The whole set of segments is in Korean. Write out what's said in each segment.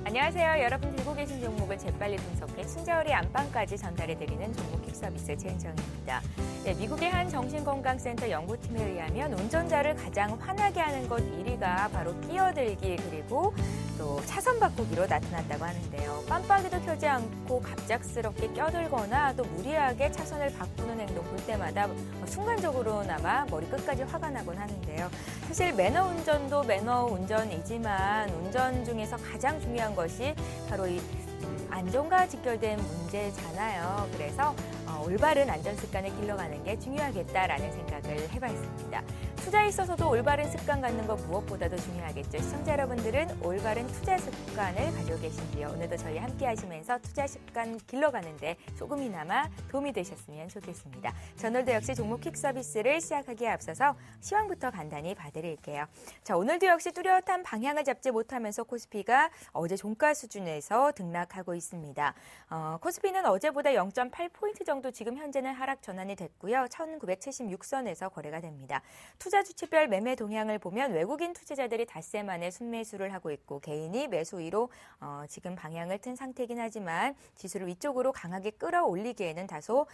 안녕하세요. 여러분 들고 계신 종목을 재빨리 분석해 친절히 안방까지 전달해드리는 종목 킥 서비스 최은정입니다. 네, 미국의 한 정신건강센터 연구팀에 의하면 운전자를 가장 화나게 하는 것 1위가 바로 끼어들기 그리고 또 차선 바꾸기로 나타났다고 하는데요. 깜빡이도 켜지 않고 갑작스럽게 껴들거나 또 무리하게 차선을 바꾸는 행동 볼 때마다 순간적으로나마 머리 끝까지 화가 나곤 하는데요. 사실 매너 운전도 매너 운전이지만 운전 중에서 가장 중요한 것이 바로 이 안전과 직결된 문제잖아요. 그래서 올바른 안전 습관을 길러가는 게 중요하겠다라는 생각을 해봤습니다. 투자에 있어서도 올바른 습관 갖는 것 무엇보다도 중요하겠죠. 시청자 여러분들은 올바른 투자 습관을 가지고 계신지요? 오늘도 저희 함께 하시면서 투자 습관 길러가는데 조금이나마 도움이 되셨으면 좋겠습니다. 오늘도 역시 종목 킥 서비스를 시작하기에 앞서서 시황부터 간단히 봐드릴게요. 자, 오늘도 역시 뚜렷한 방향을 잡지 못하면서 코스피가 어제 종가 수준에서 등락하고 있습니다. 코스피는 어제보다 0.8포인트 정도 지금 현재는 하락 전환이 됐고요. 1976선에서 거래가 됩니다. 투자 주체별 매매 동향을 보면 외국인 투자자들이 닷새 만에 순매수를 하고 있고 개인이 매수 위로 지금 방향을 튼 상태이긴 하지만 지수를 위쪽으로 강하게 끌어올리기에는 다소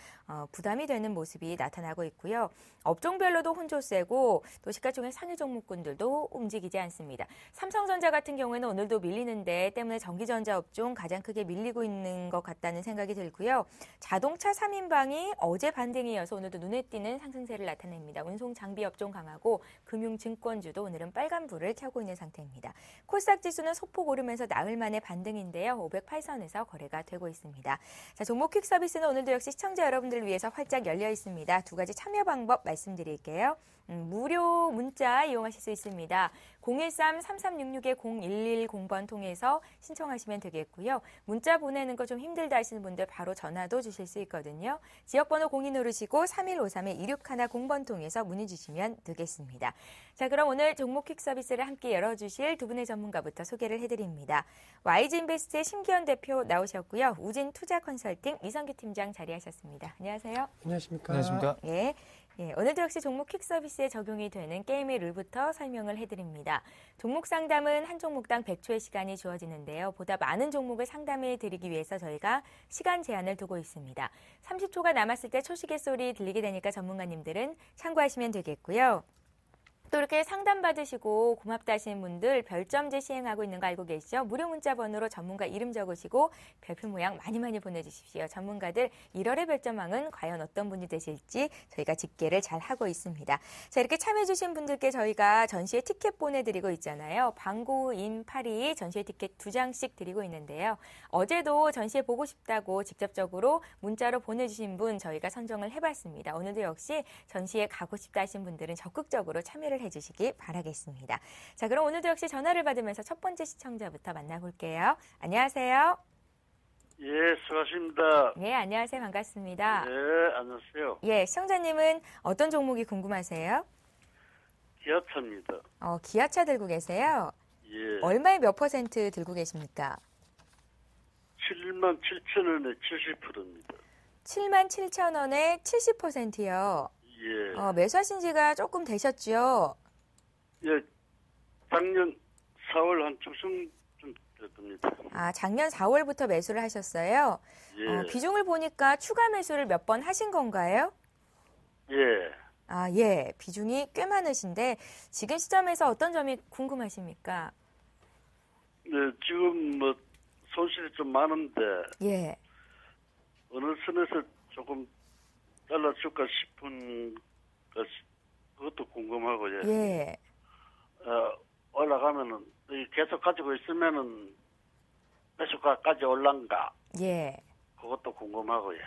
부담이 되는 모습이 나타나고 있고요. 업종별로도 혼조세고 또 시가총액 상위 종목군들도 움직이지 않습니다. 삼성전자 같은 경우에는 오늘도 밀리는데 때문에 전기전자 업종 가장 크게 밀리고 있는 것 같다는 생각이 들고요. 자동차 3인방이 어제 반등이 이어서 오늘도 눈에 띄는 상승세를 나타냅니다. 운송 장비 업종 강하고 금융증권주도 오늘은 빨간불을 켜고 있는 상태입니다. 코스닥 지수는 소폭 오르면서 나흘 만에 반등인데요. 508선에서 거래가 되고 있습니다. 자, 종목 퀵 서비스는 오늘도 역시 시청자 여러분들을 위해서 활짝 열려 있습니다. 두 가지 참여 방법 말씀드릴게요. 무료 문자 이용하실 수 있습니다. 013-3366-0110번 통해서 신청하시면 되겠고요. 문자 보내는 거 좀 힘들다 하시는 분들 바로 전화도 주실 수 있거든요. 지역번호 02 누르시고 3153-2610번 통해서 문의 주시면 되겠습니다. 자, 그럼 오늘 종목 퀵 서비스를 함께 열어주실 두 분의 전문가부터 소개를 해드립니다. YG인베스트의 심기현 대표 나오셨고요. 우진 투자 컨설팅 이성규 팀장 자리하셨습니다. 안녕하세요. 안녕하십니까. 안녕하십니까. 예. 예, 오늘도 역시 종목 퀵 서비스에 적용이 되는 게임의 룰부터 설명을 해드립니다. 종목 상담은 한 종목당 100초의 시간이 주어지는데요. 보다 많은 종목을 상담해 드리기 위해서 저희가 시간 제한을 두고 있습니다. 30초가 남았을 때 초시계 소리 들리게 되니까 전문가님들은 참고하시면 되겠고요. 또 이렇게 상담받으시고 고맙다 하시는 분들 별점제 시행하고 있는 거 알고 계시죠? 무료 문자 번호로 전문가 이름 적으시고 별표 모양 많이 보내주십시오. 전문가들 1월의 별점왕은 과연 어떤 분이 되실지 저희가 집계를 잘 하고 있습니다. 자, 이렇게 참여해주신 분들께 저희가 전시회 티켓 보내드리고 있잖아요. 방구인 파리 전시회 티켓 2장씩 드리고 있는데요. 어제도 전시회 보고 싶다고 직접적으로 문자로 보내주신 분 저희가 선정을 해봤습니다. 오늘도 역시 전시회 가고 싶다 하신 분들은 적극적으로 참여를 해주시기 바라겠습니다. 자, 그럼 오늘도 역시 전화를 받으면서 첫 번째 시청자부터 만나볼게요. 안녕하세요. 예, 수고하십니다. 네, 안녕하세요. 반갑습니다. 네, 안녕하세요. 예, 시청자님은 어떤 종목이 궁금하세요? 기아차입니다. 기아차 들고 계세요? 예. 얼마에 몇 퍼센트 들고 계십니까? 77,000원에 70%입니다. 77,000원에 70%요. 예. 매수하신 지가 조금 되셨죠? 예, 작년 4월 한 중순쯤 됐습니다. 아, 작년 4월부터 매수를 하셨어요? 예. 비중을 보니까 추가 매수를 몇 번 하신 건가요? 예. 아, 예. 비중이 꽤 많으신데 지금 시점에서 어떤 점이 궁금하십니까? 네, 지금 뭐 손실이 좀 많은데 예. 어느 선에서 조금 잘라줄까 싶은 그것도 궁금하고요. 예. 올라가면은 계속 가지고 있으면은 매수가까지 올란가? 예. 그것도 궁금하고요.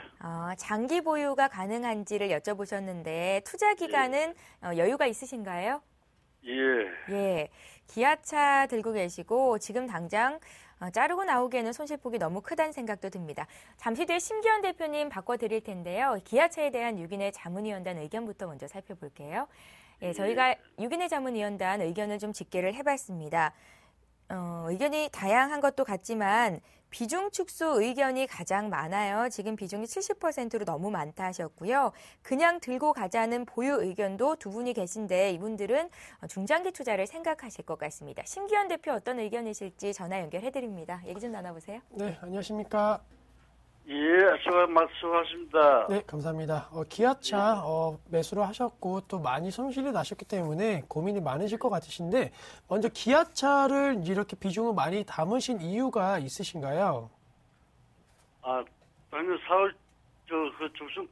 장기 보유가 가능한지를 여쭤보셨는데 투자 기간은 여유가 있으신가요? 예. 예. 기아차 들고 계시고 지금 당장 자르고 나오기에는 손실폭이 너무 크다는 생각도 듭니다. 잠시 뒤에 심기현 대표님 바꿔드릴 텐데요. 기아차에 대한 6인의 자문위원단 의견부터 먼저 살펴볼게요. 예, 저희가 6인의 자문위원단 의견을 좀 집계를 해봤습니다. 의견이 다양한 것도 같지만 비중 축소 의견이 가장 많아요. 지금 비중이 70%로 너무 많다 하셨고요. 그냥 들고 가자는 보유 의견도 두 분이 계신데 이분들은 중장기 투자를 생각하실 것 같습니다. 심기현 대표 어떤 의견이실지 전화 연결해드립니다. 얘기 좀 나눠보세요. 네, 안녕하십니까. 예, 수고하십니다. 네, 감사합니다. 기아차 매수를 하셨고 또 많이 손실이 나셨기 때문에 고민이 많으실 것 같으신데 먼저 기아차를 이렇게 비중을 많이 담으신 이유가 있으신가요? 작년 4월 중순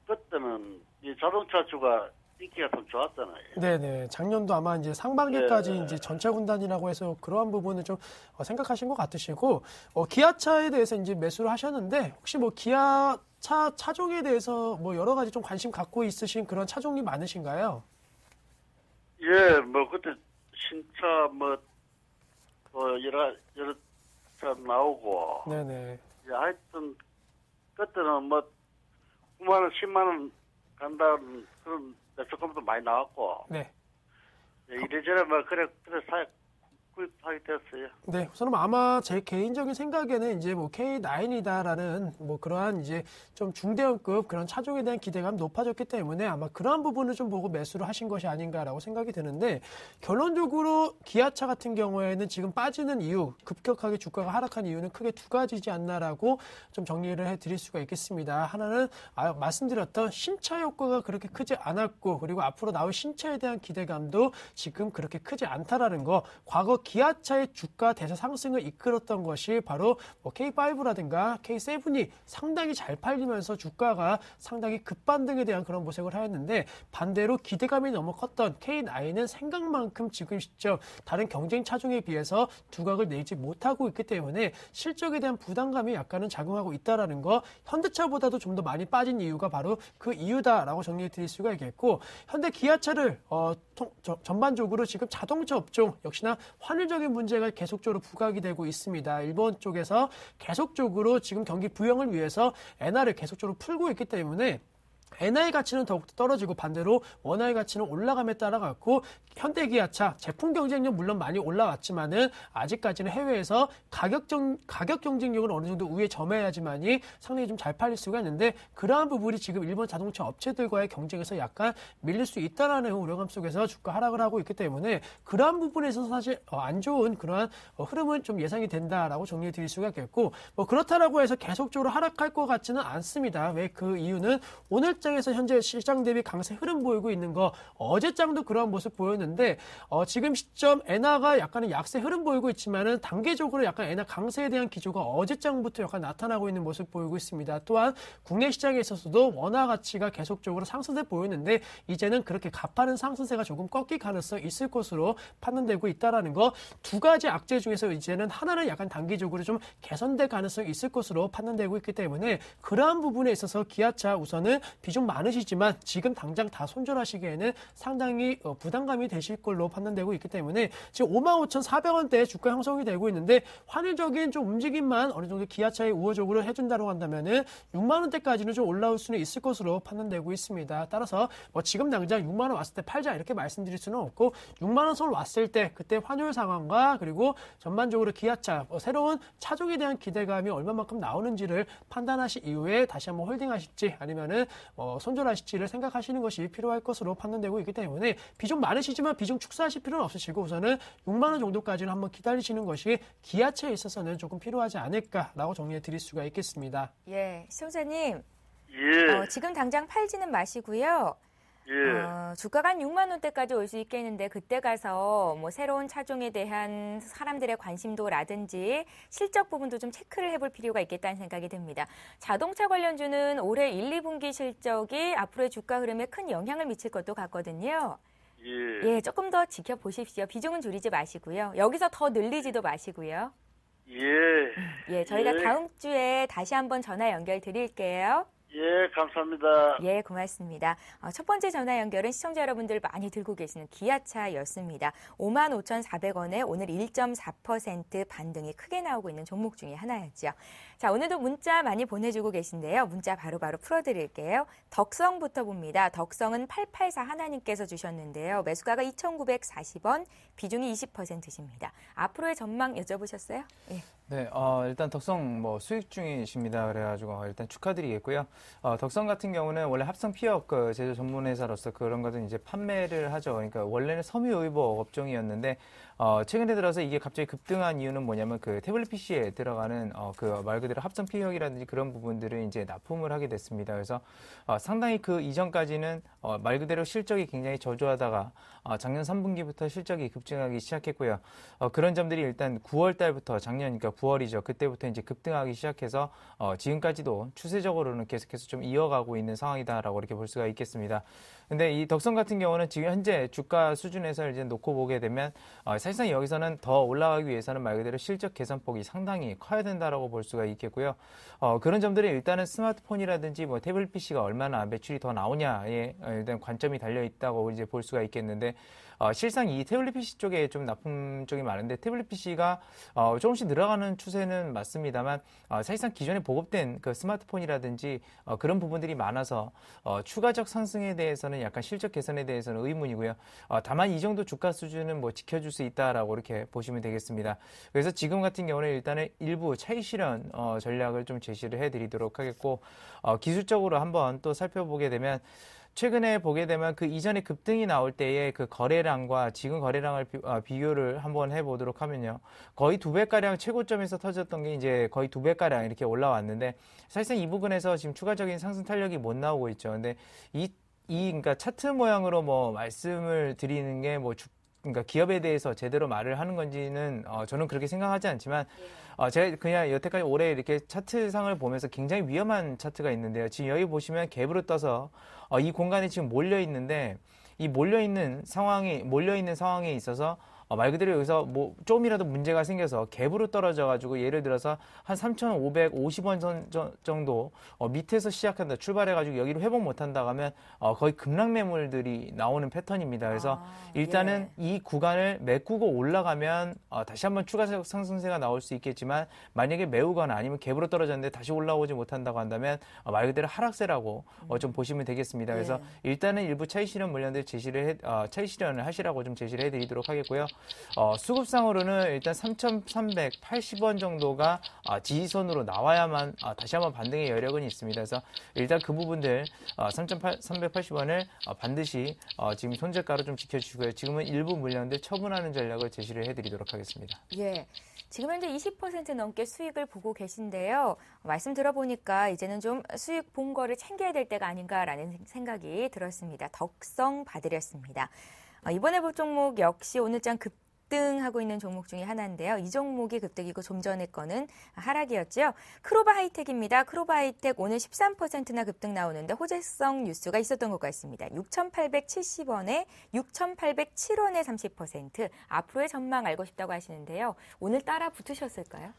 그때는 이 자동차주가 인기가 좀 좋았잖아요. 네네. 작년도 아마 이제 상반기까지 네. 이제 전체 군단이라고 해서 그러한 부분을 좀 생각하신 것 같으시고, 기아차에 대해서 이제 매수를 하셨는데, 혹시 뭐 기아차 차종에 대해서 뭐 여러 가지 좀 관심 갖고 있으신 그런 차종이 많으신가요? 예, 그때 신차 여러 차 나오고, 네네. 예, 하여튼 그때는 9만원, 10만원 간다는 그런 조금도 많이 나왔고, 네. 예, 이래저래 그래 구입하게 됐어요. 네, 우선은 아마 제 개인적인 생각에는 이제 뭐 K9이다라는 뭐 그러한 이제 좀 중대형급 그런 차종에 대한 기대감이 높아졌기 때문에 아마 그러한 부분을 좀 보고 매수를 하신 것이 아닌가라고 생각이 드는데 결론적으로 기아차 같은 경우에는 지금 빠지는 이유, 급격하게 주가가 하락한 이유는 크게 두 가지지 않나라고 좀 정리를 해드릴 수가 있겠습니다. 하나는 말씀드렸던 신차 효과가 그렇게 크지 않았고 그리고 앞으로 나올 신차에 대한 기대감도 지금 그렇게 크지 않다라는 거. 과거 기아차의 주가 대세 상승을 이끌었던 것이 바로 K5라든가 K7이 상당히 잘 팔리면서 주가가 상당히 급반등에 대한 그런 모색을 하였는데 반대로 기대감이 너무 컸던 K9은 생각만큼 지금 시점 다른 경쟁 차종에 비해서 두각을 내지 못하고 있기 때문에 실적에 대한 부담감이 약간은 작용하고 있다는 거 현대차보다도 좀 더 많이 빠진 이유가 바로 그 이유다라고 정리해 드릴 수가 있겠고 현대 기아차를 전반적으로 지금 자동차 업종 역시나 환율적인 문제가 계속적으로 부각이 되고 있습니다. 일본 쪽에서 계속적으로 지금 경기 부양을 위해서 엔화를 계속적으로 풀고 있기 때문에 엔화의 가치는 더욱더 떨어지고 반대로 원화의 가치는 올라감에 따라 갖고 현대기아차 제품 경쟁력 물론 많이 올라왔지만은 아직까지는 해외에서 가격 경쟁력은 어느 정도 위에 점해야지만이 상당히 좀 잘 팔릴 수가 있는데 그러한 부분이 지금 일본 자동차 업체들과의 경쟁에서 약간 밀릴 수 있다라는 우려감 속에서 주가 하락을 하고 있기 때문에 그러한 부분에서 사실 안 좋은 그러한 흐름은 좀 예상이 된다라고 정리해 드릴 수가 있겠고 그렇다라고 해서 계속적으로 하락할 것 같지는 않습니다. 왜 그 이유는 오늘 장에서 현재 시장 대비 강세 흐름 보이고 있는 거 어제장도 그런 모습 보였는데 지금 시점 엔화가 약간의 약세 흐름 보이고 있지만은 단계적으로 약간 엔화 강세에 대한 기조가 어제장부터 약간 나타나고 있는 모습 보이고 있습니다. 또한 국내 시장에 있어서도 원화 가치가 계속적으로 상승세 보였는데 이제는 그렇게 가파른 상승세가 조금 꺾일 가능성이 있을 것으로 판단되고 있다라는 거 두 가지 악재 중에서 이제는 하나는 약간 단기적으로 좀 개선될 가능성이 있을 것으로 판단되고 있기 때문에 그러한 부분에 있어서 기아차 우선은 비중 많으시지만 지금 당장 다 손절하시기에는 상당히 부담감이 되실 걸로 판단되고 있기 때문에 지금 55,400원대에 주가 형성이 되고 있는데 환율적인 좀 움직임만 어느 정도 기아차에 우호적으로 해준다고 한다면은 6만 원대까지는 좀 올라올 수는 있을 것으로 판단되고 있습니다. 따라서 지금 당장 6만 원 왔을 때 팔자 이렇게 말씀드릴 수는 없고 6만 원 선 왔을 때 그때 환율 상황과 그리고 전반적으로 기아차 새로운 차종에 대한 기대감이 얼마만큼 나오는지를 판단하신 이후에 다시 한번 홀딩하실지 아니면은 손절하실지를 생각하시는 것이 필요할 것으로 판단되고 있기 때문에 비중 많으시지만 비중 축소하실 필요는 없으시고 우선은 6만 원 정도까지는 한번 기다리시는 것이 기아차에 있어서는 조금 필요하지 않을까라고 정리해 드릴 수가 있겠습니다. 예, 시청자님. 예. 지금 당장 팔지는 마시고요. 예. 주가가 한 6만 원대까지 올 수 있겠는데 그때 가서 새로운 차종에 대한 사람들의 관심도라든지 실적 부분도 좀 체크를 해볼 필요가 있겠다는 생각이 듭니다. 자동차 관련주는 올해 1, 2분기 실적이 앞으로의 주가 흐름에 큰 영향을 미칠 것도 같거든요. 예, 조금 더 지켜보십시오. 비중은 줄이지 마시고요. 여기서 더 늘리지도 마시고요. 예. 예, 저희가 다음 주에 다시 한번 전화 연결 드릴게요. 예, 감사합니다. 예, 고맙습니다. 첫 번째 전화 연결은 시청자 여러분들 많이 들고 계시는 기아차였습니다. 55,400원에 오늘 1.4% 반등이 크게 나오고 있는 종목 중에 하나였죠. 자, 오늘도 문자 많이 보내주고 계신데요. 문자 바로바로 풀어드릴게요. 덕성부터 봅니다. 덕성은 884 하나님께서 주셨는데요. 매수가가 2,940원, 비중이 20%십니다. 앞으로의 전망 여쭤보셨어요? 예. 네, 일단 덕성 수익 중이십니다. 그래가지고 일단 축하드리겠고요. 덕성 같은 경우는 원래 합성 피혁 제조 전문 회사로서 그런 것은 이제 판매를 하죠. 그러니까 원래는 섬유의복 업종이었는데 최근에 들어서 이게 갑자기 급등한 이유는 뭐냐면 그 태블릿 PC에 들어가는 그 말 그대로 합성 피혁이라든지 그런 부분들을 이제 납품을 하게 됐습니다. 그래서 상당히 그 이전까지는 말 그대로 실적이 굉장히 저조하다가 작년 3분기부터 실적이 급증하기 시작했고요. 그런 점들이 일단 9월 달부터 작년 그러니까 9월이죠. 그때부터 이제 급등하기 시작해서 지금까지도 추세적으로는 계속해서 좀 이어가고 있는 상황이다라고 이렇게 볼 수가 있겠습니다. 근데 이 덕성 같은 경우는 지금 현재 주가 수준에서 이제 놓고 보게 되면 사실상 여기서는 더 올라가기 위해서는 말 그대로 실적 개선폭이 상당히 커야 된다라고 볼 수가 있겠고요. 그런 점들이 일단은 스마트폰이라든지 뭐 태블릿 PC가 얼마나 매출이 더 나오냐에 일단 관점이 달려 있다고 이제 볼 수가 있겠는데 실상 이 태블릿 PC 쪽에 좀 나쁨 쪽이 많은데 태블릿 PC가 조금씩 늘어가는 추세는 맞습니다만 사실상 기존에 보급된 그 스마트폰이라든지 그런 부분들이 많아서 추가적 상승에 대해서는 약간 실적 개선에 대해서는 의문이고요. 다만 이 정도 주가 수준은 뭐 지켜줄 수 있다라고 이렇게 보시면 되겠습니다. 그래서 지금 같은 경우는 일단은 일부 차익 실현 전략을 좀 제시를 해드리도록 하겠고 기술적으로 한번 또 살펴보게 되면 최근에 보게 되면 그 이전에 급등이 나올 때의 그 거래량과 지금 거래량을 비교를 한번 해보도록 하면요. 거의 2배가량 최고점에서 터졌던 게 이제 거의 2배가량 이렇게 올라왔는데 사실상 이 부분에서 지금 추가적인 상승 탄력이 못 나오고 있죠. 근데 그러니까 차트 모양으로 뭐 말씀을 드리는 게 그러니까 기업에 대해서 제대로 말을 하는 건지는 저는 그렇게 생각하지 않지만 제가 그냥 여태까지 올해 이렇게 차트상을 보면서 굉장히 위험한 차트가 있는데요. 지금 여기 보시면 갭으로 떠서 이 공간에 지금 몰려 있는데 이 몰려 있는 상황에 있어서 말 그대로 여기서 뭐 조금이라도 문제가 생겨서 갭으로 떨어져가지고 예를 들어서 한 3,550원 정도 밑에서 시작한다 출발해가지고 여기로 회복 못한다 하면 거의 급락 매물들이 나오는 패턴입니다. 그래서 일단은 이 구간을 메꾸고 올라가면 다시 한번 추가 상승세가 나올 수 있겠지만 만약에 메우거나 아니면 갭으로 떨어졌는데 다시 올라오지 못한다고 한다면 말 그대로 하락세라고 좀 보시면 되겠습니다. 그래서 일단은 일부 차익 실현 물량들 차익 실현을 하시라고 좀 제시를 해드리도록 하겠고요. 수급상으로는 일단 3,380원 정도가 지지선으로 나와야만 다시 한번 반등의 여력은 있습니다. 그래서 일단 그 부분들 3,380원을 반드시 지금 손절가로 좀 지켜주시고요. 지금은 일부 물량들 처분하는 전략을 제시를 해드리도록 하겠습니다. 예. 지금 현재 20% 넘게 수익을 보고 계신데요. 말씀 들어보니까 이제는 좀 수익 본 거를 챙겨야 될 때가 아닌가라는 생각이 들었습니다. 덕성 봐드렸습니다. 이번에 볼 종목 역시 오늘장 급등하고 있는 종목 중에 하나인데요. 이 종목이 급등이고 좀 전에 거는 하락이었죠. 크로바 하이텍입니다. 크로바 하이텍 오늘 13%나 급등 나오는데 호재성 뉴스가 있었던 것 같습니다. 6,870원에 6,807원에 30%. 앞으로의 전망 알고 싶다고 하시는데요. 오늘 따라 붙으셨을까요?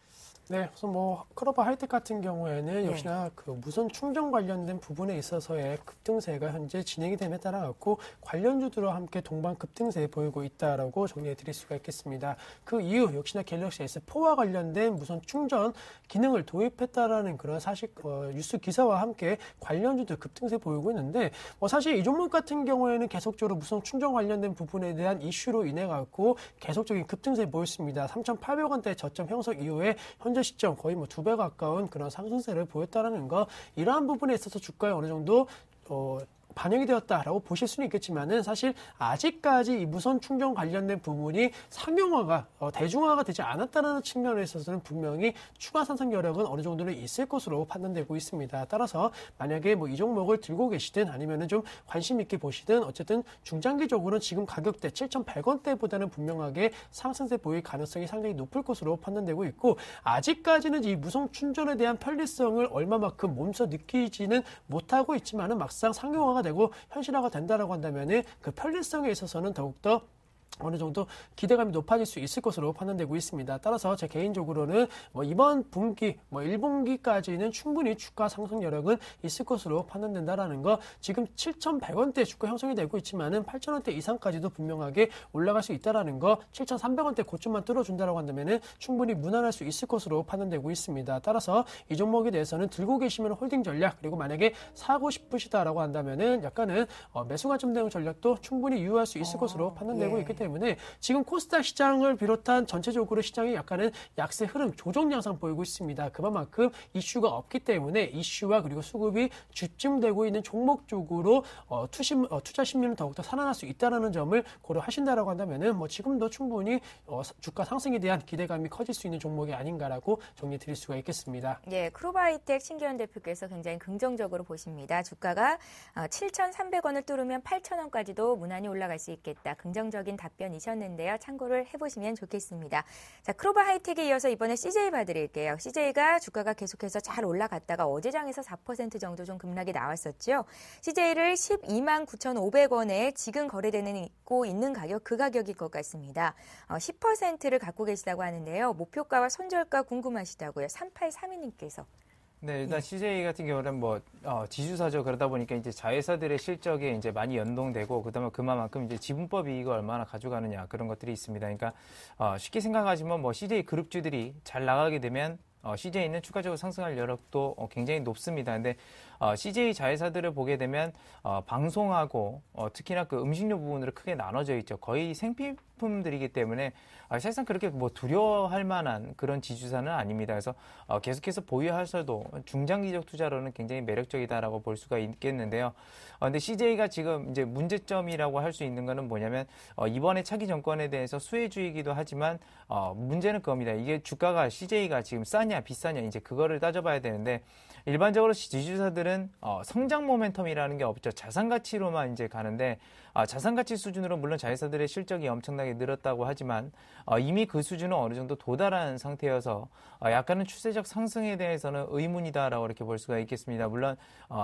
네, 그래서 뭐 크로바 하이텍 같은 경우에는 역시나 그 무선 충전 관련된 부분에 있어서의 급등세가 현재 진행이 됨에 따라 갖고 관련주들과 함께 동반 급등세 보이고 있다라고 정리해 드릴 수가 있겠습니다. 그 이유 역시나 갤럭시 S4와 관련된 무선 충전 기능을 도입했다라는 그런 뉴스 기사와 함께 관련주들 급등세 보이고 있는데 사실 이 종목 같은 경우에는 계속적으로 무선 충전 관련된 부분에 대한 이슈로 인해 갖고 계속적인 급등세 보였습니다. 3,800원대 저점 형성 이후에 현재 시점 거의 2배 가까운 그런 상승세를 보였다라는 거, 이러한 부분에 있어서 주가에 어느 정도 반영이 되었다라고 보실 수는 있겠지만은 사실 아직까지 이 무선 충전 관련된 부분이 상용화가 대중화가 되지 않았다는 측면에 있어서는 분명히 추가 상승 여력은 어느 정도는 있을 것으로 판단되고 있습니다. 따라서 만약에 이 종목을 들고 계시든 아니면은 좀 관심 있게 보시든 어쨌든 중장기적으로는 지금 가격대 7,100원대보다는 분명하게 상승세 보일 가능성이 상당히 높을 것으로 판단되고 있고, 아직까지는 이 무선 충전에 대한 편리성을 얼마만큼 몸소 느끼지는 못하고 있지만은 막상 상용화가 되고 현실화가 된다라고 한다면은 그 편리성에 있어서는 더욱더 어느 정도 기대감이 높아질 수 있을 것으로 판단되고 있습니다. 따라서 제 개인적으로는 이번 분기, 1분기까지는 충분히 주가 상승 여력은 있을 것으로 판단된다라는 거. 지금 7,100원대 주가 형성이 되고 있지만은 8,000원대 이상까지도 분명하게 올라갈 수 있다라는 거. 7,300원대 고점만 뚫어준다라고 한다면은 충분히 무난할 수 있을 것으로 판단되고 있습니다. 따라서 이 종목에 대해서는 들고 계시면 홀딩 전략, 그리고 만약에 사고 싶으시다라고 한다면은 약간은 매수 관점 대응 전략도 충분히 유효할 수 있을 것으로 판단되고 있기 때문에 지금 코스닥 시장을 비롯한 전체적으로 시장이 약간은 약세 흐름, 조정 양상 보이고 있습니다. 그만큼 이슈가 없기 때문에 이슈와 그리고 수급이 집중되고 있는 종목 쪽으로 투자 심리는 더욱더 살아날 수 있다는 점을 고려하신다라고 한다면은 지금도 충분히 주가 상승에 대한 기대감이 커질 수 있는 종목이 아닌가라고 정리해 드릴 수가 있겠습니다. 예, 크로바이텍 신기현 대표께서 굉장히 긍정적으로 보십니다. 주가가 7,300원을 뚫으면 8,000원까지도 무난히 올라갈 수 있겠다. 긍정적인 답변이셨는데요. 참고를 해보시면 좋겠습니다. 자, 크로바 하이텍에 이어서 이번에 CJ 봐드릴게요. CJ가 주가가 계속해서 잘 올라갔다가 어제장에서 4% 정도 좀 급락이 나왔었죠. CJ를 129,500원에 지금 거래되고 있는 가격, 그 가격일 것 같습니다. 10%를 갖고 계시다고 하는데요. 목표가와 손절가 궁금하시다고요. 3832님께서. 네, 일단 CJ 같은 경우는 지주사죠. 그러다 보니까 이제 자회사들의 실적에 이제 많이 연동되고, 그다음에 그만큼 이제 지분법 이익을 얼마나 가져가느냐, 그런 것들이 있습니다. 그러니까, 쉽게 생각하시면 CJ 그룹주들이 잘 나가게 되면, CJ는 추가적으로 상승할 여력도 굉장히 높습니다. 근데 CJ 자회사들을 보게 되면 방송하고 특히나 그 음식료 부분으로 크게 나눠져 있죠. 거의 생필품들이기 때문에 사실상 그렇게 두려워할 만한 그런 지주사는 아닙니다. 그래서 계속해서 보유하셔도 중장기적 투자로는 굉장히 매력적이다라고 볼 수가 있겠는데요. 근데 CJ가 지금 이제 문제점이라고 할 수 있는 거는 뭐냐면 이번에 차기 정권에 대해서 수혜주의이기도 하지만 문제는 그겁니다. 이게 주가가 CJ가 지금 싸냐 비싸냐 이제 그거를 따져봐야 되는데, 일반적으로 지주사들은 성장 모멘텀이라는 게 없죠. 자산 가치로만 이제 가는데, 자산 가치 수준으로 물론 자회사들의 실적이 엄청나게 늘었다고 하지만 이미 그 수준은 어느 정도 도달한 상태여서 약간은 추세적 상승에 대해서는 의문이다라고 이렇게 볼 수가 있겠습니다. 물론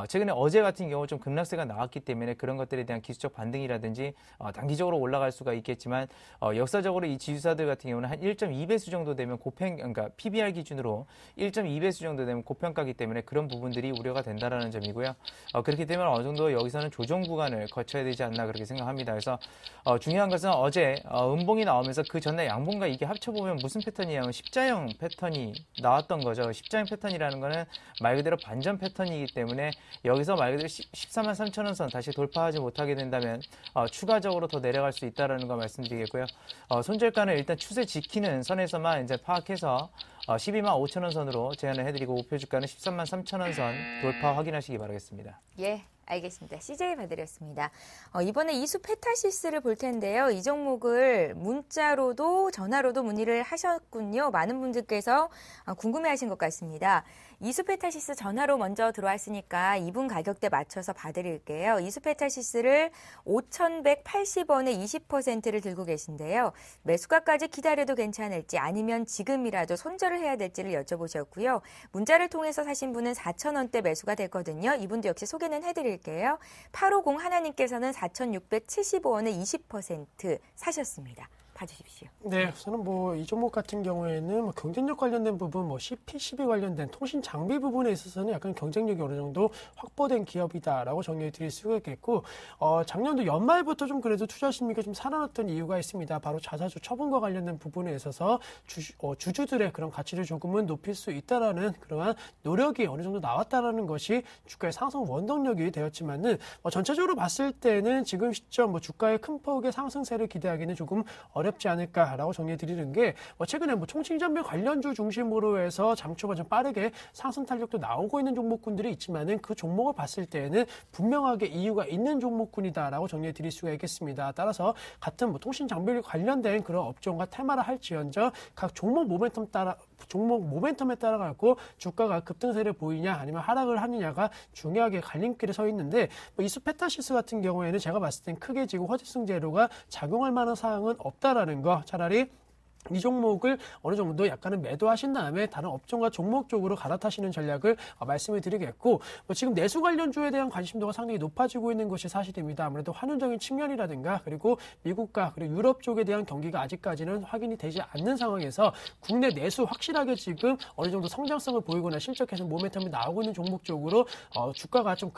최근에 어제 같은 경우 좀 급락세가 나왔기 때문에 그런 것들에 대한 기술적 반등이라든지 단기적으로 올라갈 수가 있겠지만, 역사적으로 이 지주사들 같은 경우는 한 1.2배수 정도 되면 그러니까 PBR 기준으로 1.2배수 정도 되면 고평가기 때문에 그런 부분들이 우려가 된다라는 점이고요. 그렇기 때문에 어느 정도 여기서는 조정 구간을 거쳐야 되지 않나 그렇게 생각합니다. 그래서 중요한 것은 어제 음봉이 나오면서 그 전날 양봉과 이게 합쳐보면 무슨 패턴이냐면 십자형 패턴이 나왔던 거죠. 십자형 패턴이라는 거는 말 그대로 반전 패턴이기 때문에 여기서 말 그대로 14만 3천 원 선 다시 돌파하지 못하게 된다면 추가적으로 더 내려갈 수 있다는 거 말씀드리겠고요. 손절가는 일단 추세 지키는 선에서만 이제 파악해서 12만 5천 원 선으로 제안을 해드리고, 목표 주가는 13만 3천 원 선 돌파 확인하시기 바라겠습니다. 예. 알겠습니다. CJ 봐드렸습니다. 이번에 이수 페타시스를 볼 텐데요. 이 종목을 문자로도 전화로도 문의를 하셨군요. 많은 분들께서 궁금해하신 것 같습니다. 이수페타시스 전화로 먼저 들어왔으니까 이분 가격대 맞춰서 봐드릴게요. 이수페타시스를 5,180원에 20%를 들고 계신데요. 매수가까지 기다려도 괜찮을지 아니면 지금이라도 손절을 해야 될지를 여쭤보셨고요. 문자를 통해서 사신 분은 4,000원대 매수가 됐거든요. 이분도 역시 소개는 해드릴게요. 850 하나님께서는 4,675원에 20% 사셨습니다. 봐주십시오. 네, 우선은 이 종목 같은 경우에는 경쟁력 관련된 부분, CP12 관련된 통신 장비 부분에 있어서는 약간 경쟁력이 어느 정도 확보된 기업이다라고 정리해 드릴 수가 있겠고, 작년도 연말부터 좀 그래도 투자 심리가 좀 살아났던 이유가 있습니다. 바로 자사주 처분과 관련된 부분에 있어서 주주들의 그런 가치를 조금은 높일 수 있다라는 그러한 노력이 어느 정도 나왔다라는 것이 주가의 상승 원동력이 되었지만은 전체적으로 봤을 때는 지금 시점 주가의 큰 폭의 상승세를 기대하기는 조금 어렵지 않을까라고 정리해 드리는 게, 최근에 총신장비 관련주 중심으로 해서 장초가 좀 빠르게 상승 탄력도 나오고 있는 종목군들이 있지만은 그 종목을 봤을 때에는 분명하게 이유가 있는 종목군이다라고 정리해 드릴 수가 있겠습니다. 따라서 같은 통신장비 관련된 그런 업종과 테마를 할지언정 각 종목 모멘텀에 따라 갖고 주가가 급등세를 보이냐 아니면 하락을 하느냐가 중요하게 갈림길에 서 있는데, 이수페타시스 같은 경우에는 제가 봤을 땐 크게 지금 허지승 재료가 작용할 만한 사항은 없다라는 거, 차라리 이 종목을 어느 정도 약간은 매도하신 다음에 다른 업종과 종목 쪽으로 갈아타시는 전략을 말씀을 드리겠고, 지금 내수 관련주에 대한 관심도가 상당히 높아지고 있는 것이 사실입니다. 아무래도 환율적인 측면이라든가 그리고 미국과 그리고 유럽 쪽에 대한 경기가 아직까지는 확인이 되지 않는 상황에서 국내 내수 확실하게 지금 어느 정도 성장성을 보이거나 실적 개선 모멘텀이 나오고 있는 종목 쪽으로 주가가 좀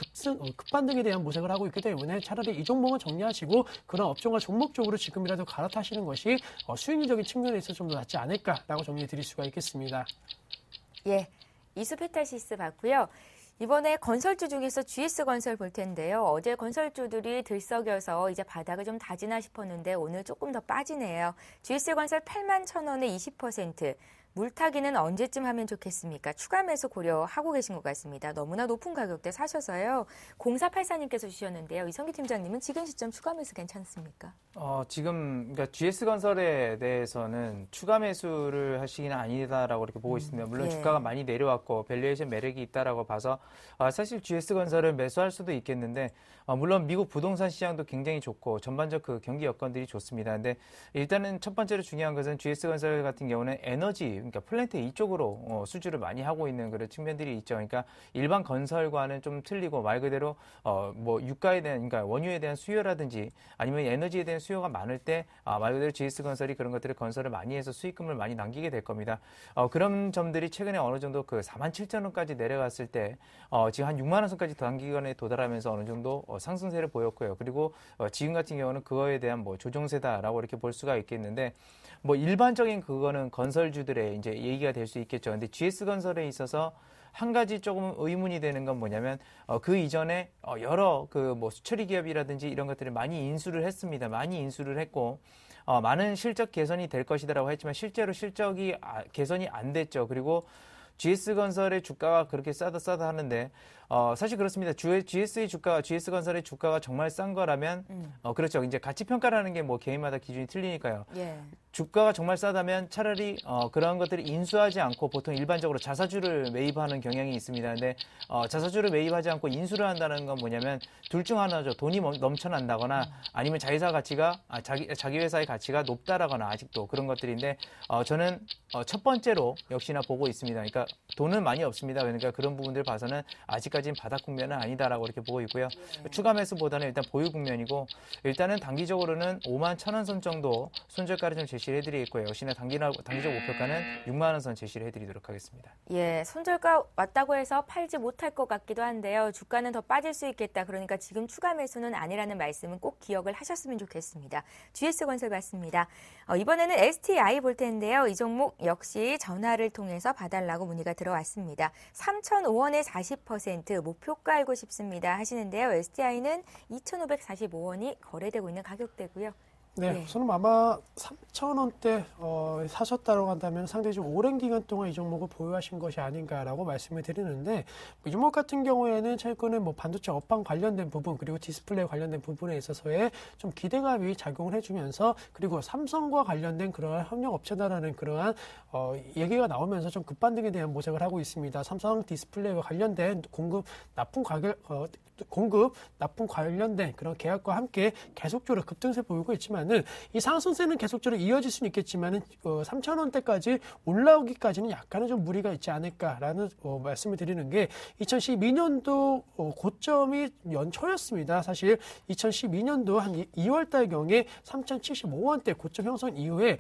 급반등에 대한 모색을 하고 있기 때문에 차라리 이 종목은 정리하시고 그런 업종과 종목 쪽으로 지금이라도 갈아타시는 것이 수익률적인 측면에 있어서 좀 더 낫지 않을까라고 정리해 드릴 수가 있겠습니다. 예, 이수페타시스 봤고요. 이번에 건설주 중에서 GS건설 볼 텐데요. 어제 건설주들이 들썩여서 이제 바닥을 좀 다지나 싶었는데 오늘 조금 더 빠지네요. GS건설 81,000원에 20%. 물타기는 언제쯤 하면 좋겠습니까? 추가 매수 고려하고 계신 것 같습니다. 너무나 높은 가격대 사셔서요. 0484님께서 주셨는데요. 이성기 팀장님은 지금 시점 추가 매수 괜찮습니까? 지금 그러니까 GS건설에 대해서는 추가 매수를 하시기는 아니다라고 이렇게 보고 있습니다. 물론 예. 주가가 많이 내려왔고 밸류에이션 매력이 있다라고 봐서 사실 GS건설을 매수할 수도 있겠는데 물론 미국 부동산 시장도 굉장히 좋고 전반적 그 경기 여건들이 좋습니다. 근데 일단은 첫 번째로 중요한 것은 GS건설 같은 경우는 에너지 그러니까 플랜트 이쪽으로 수주를 많이 하고 있는 그런 측면들이 있죠. 그러니까 일반 건설과는 좀 틀리고 말 그대로 뭐 유가에 대한 그러니까 원유에 대한 수요라든지 아니면 에너지에 대한 수요가 많을 때 말 그대로 GS건설이 그런 것들을 건설을 많이 해서 수익금을 많이 남기게 될 겁니다. 그런 점들이 최근에 어느 정도 그 47,000원까지 내려갔을 때 지금 한 6만 원 선까지 단기간에 도달하면서 어느 정도 상승세를 보였고요. 그리고 지금 같은 경우는 그거에 대한 뭐 조정세다라고 이렇게 볼 수가 있겠는데 뭐 일반적인 그거는 건설주들의 이제 얘기가 될 수 있겠죠. 근데 GS건설에 있어서 한 가지 조금 의문이 되는 건 뭐냐면 그 이전에 여러 그 뭐 수처리 기업이라든지 이런 것들을 많이 인수를 했습니다. 많이 인수를 했고 많은 실적 개선이 될 것이다라고 했지만 실제로 실적이 개선이 안 됐죠. 그리고 GS건설의 주가가 그렇게 싸다 하는데 사실 그렇습니다. GS건설의 주가가 정말 싼 거라면 그렇죠. 이제 가치 평가라는 게 뭐 개인마다 기준이 틀리니까요. 예. 주가가 정말 싸다면 차라리 그런 것들을 인수하지 않고 보통 일반적으로 자사주를 매입하는 경향이 있습니다. 근데 자사주를 매입하지 않고 인수를 한다는 건 뭐냐면 둘 중 하나죠. 돈이 넘쳐난다거나 아니면 자회사 가치가 자기 회사의 가치가 높다라거나 아직도 그런 것들인데 저는 첫 번째로 역시나 보고 있습니다. 그러니까 돈은 많이 없습니다. 그러니까 그런 부분들 봐서는 아직까지는 바닥 국면은 아니다라고 이렇게 보고 있고요. 추가 매수보다는 일단 보유 국면이고 일단은 단기적으로는 51,000원 선 정도 손절가를 좀 제시를 해드리겠고요. 역시나 단기적 목표가는 6만 원 선 제시를 해드리도록 하겠습니다. 예, 손절가 왔다고 해서 팔지 못할 것 같기도 한데요. 주가는 더 빠질 수 있겠다. 그러니까 지금 추가 매수는 아니라는 말씀은 꼭 기억을 하셨으면 좋겠습니다. GS건설 봤습니다. 이번에는 STI 볼 텐데요. 이 종목 역시 전화를 통해서 봐달라고 문의가 들어왔습니다. 3,005원에 40% 목표가 알고 싶습니다 하시는데요. STI는 2,545원이 거래되고 있는 가격대고요. 네, 네. 우선은 아마 3,000원대 사셨다고 한다면 상당히 좀 오랜 기간 동안 이 종목을 보유하신 것이 아닌가라고 말씀을 드리는데 이 종목 같은 경우에는 최근에 뭐 반도체 업황 관련된 부분 그리고 디스플레이 관련된 부분에 있어서의 좀 기대감이 작용을 해주면서 그리고 삼성과 관련된 그러한 협력 업체다라는 그러한 얘기가 나오면서 좀 급반등에 대한 모색을 하고 있습니다. 삼성 디스플레이와 관련된 공급 납품 관련된 그런 계약과 함께 계속적으로 급등세 보이고 있지만은 이 상승세는 계속적으로 이어질 수는 있겠지만은 3,000원대까지 올라오기까지는 약간은 좀 무리가 있지 않을까라는 말씀을 드리는 게 2012년도 고점이 연초였습니다. 사실 2012년도 한 2월달경에 3,075원대 고점 형성 이후에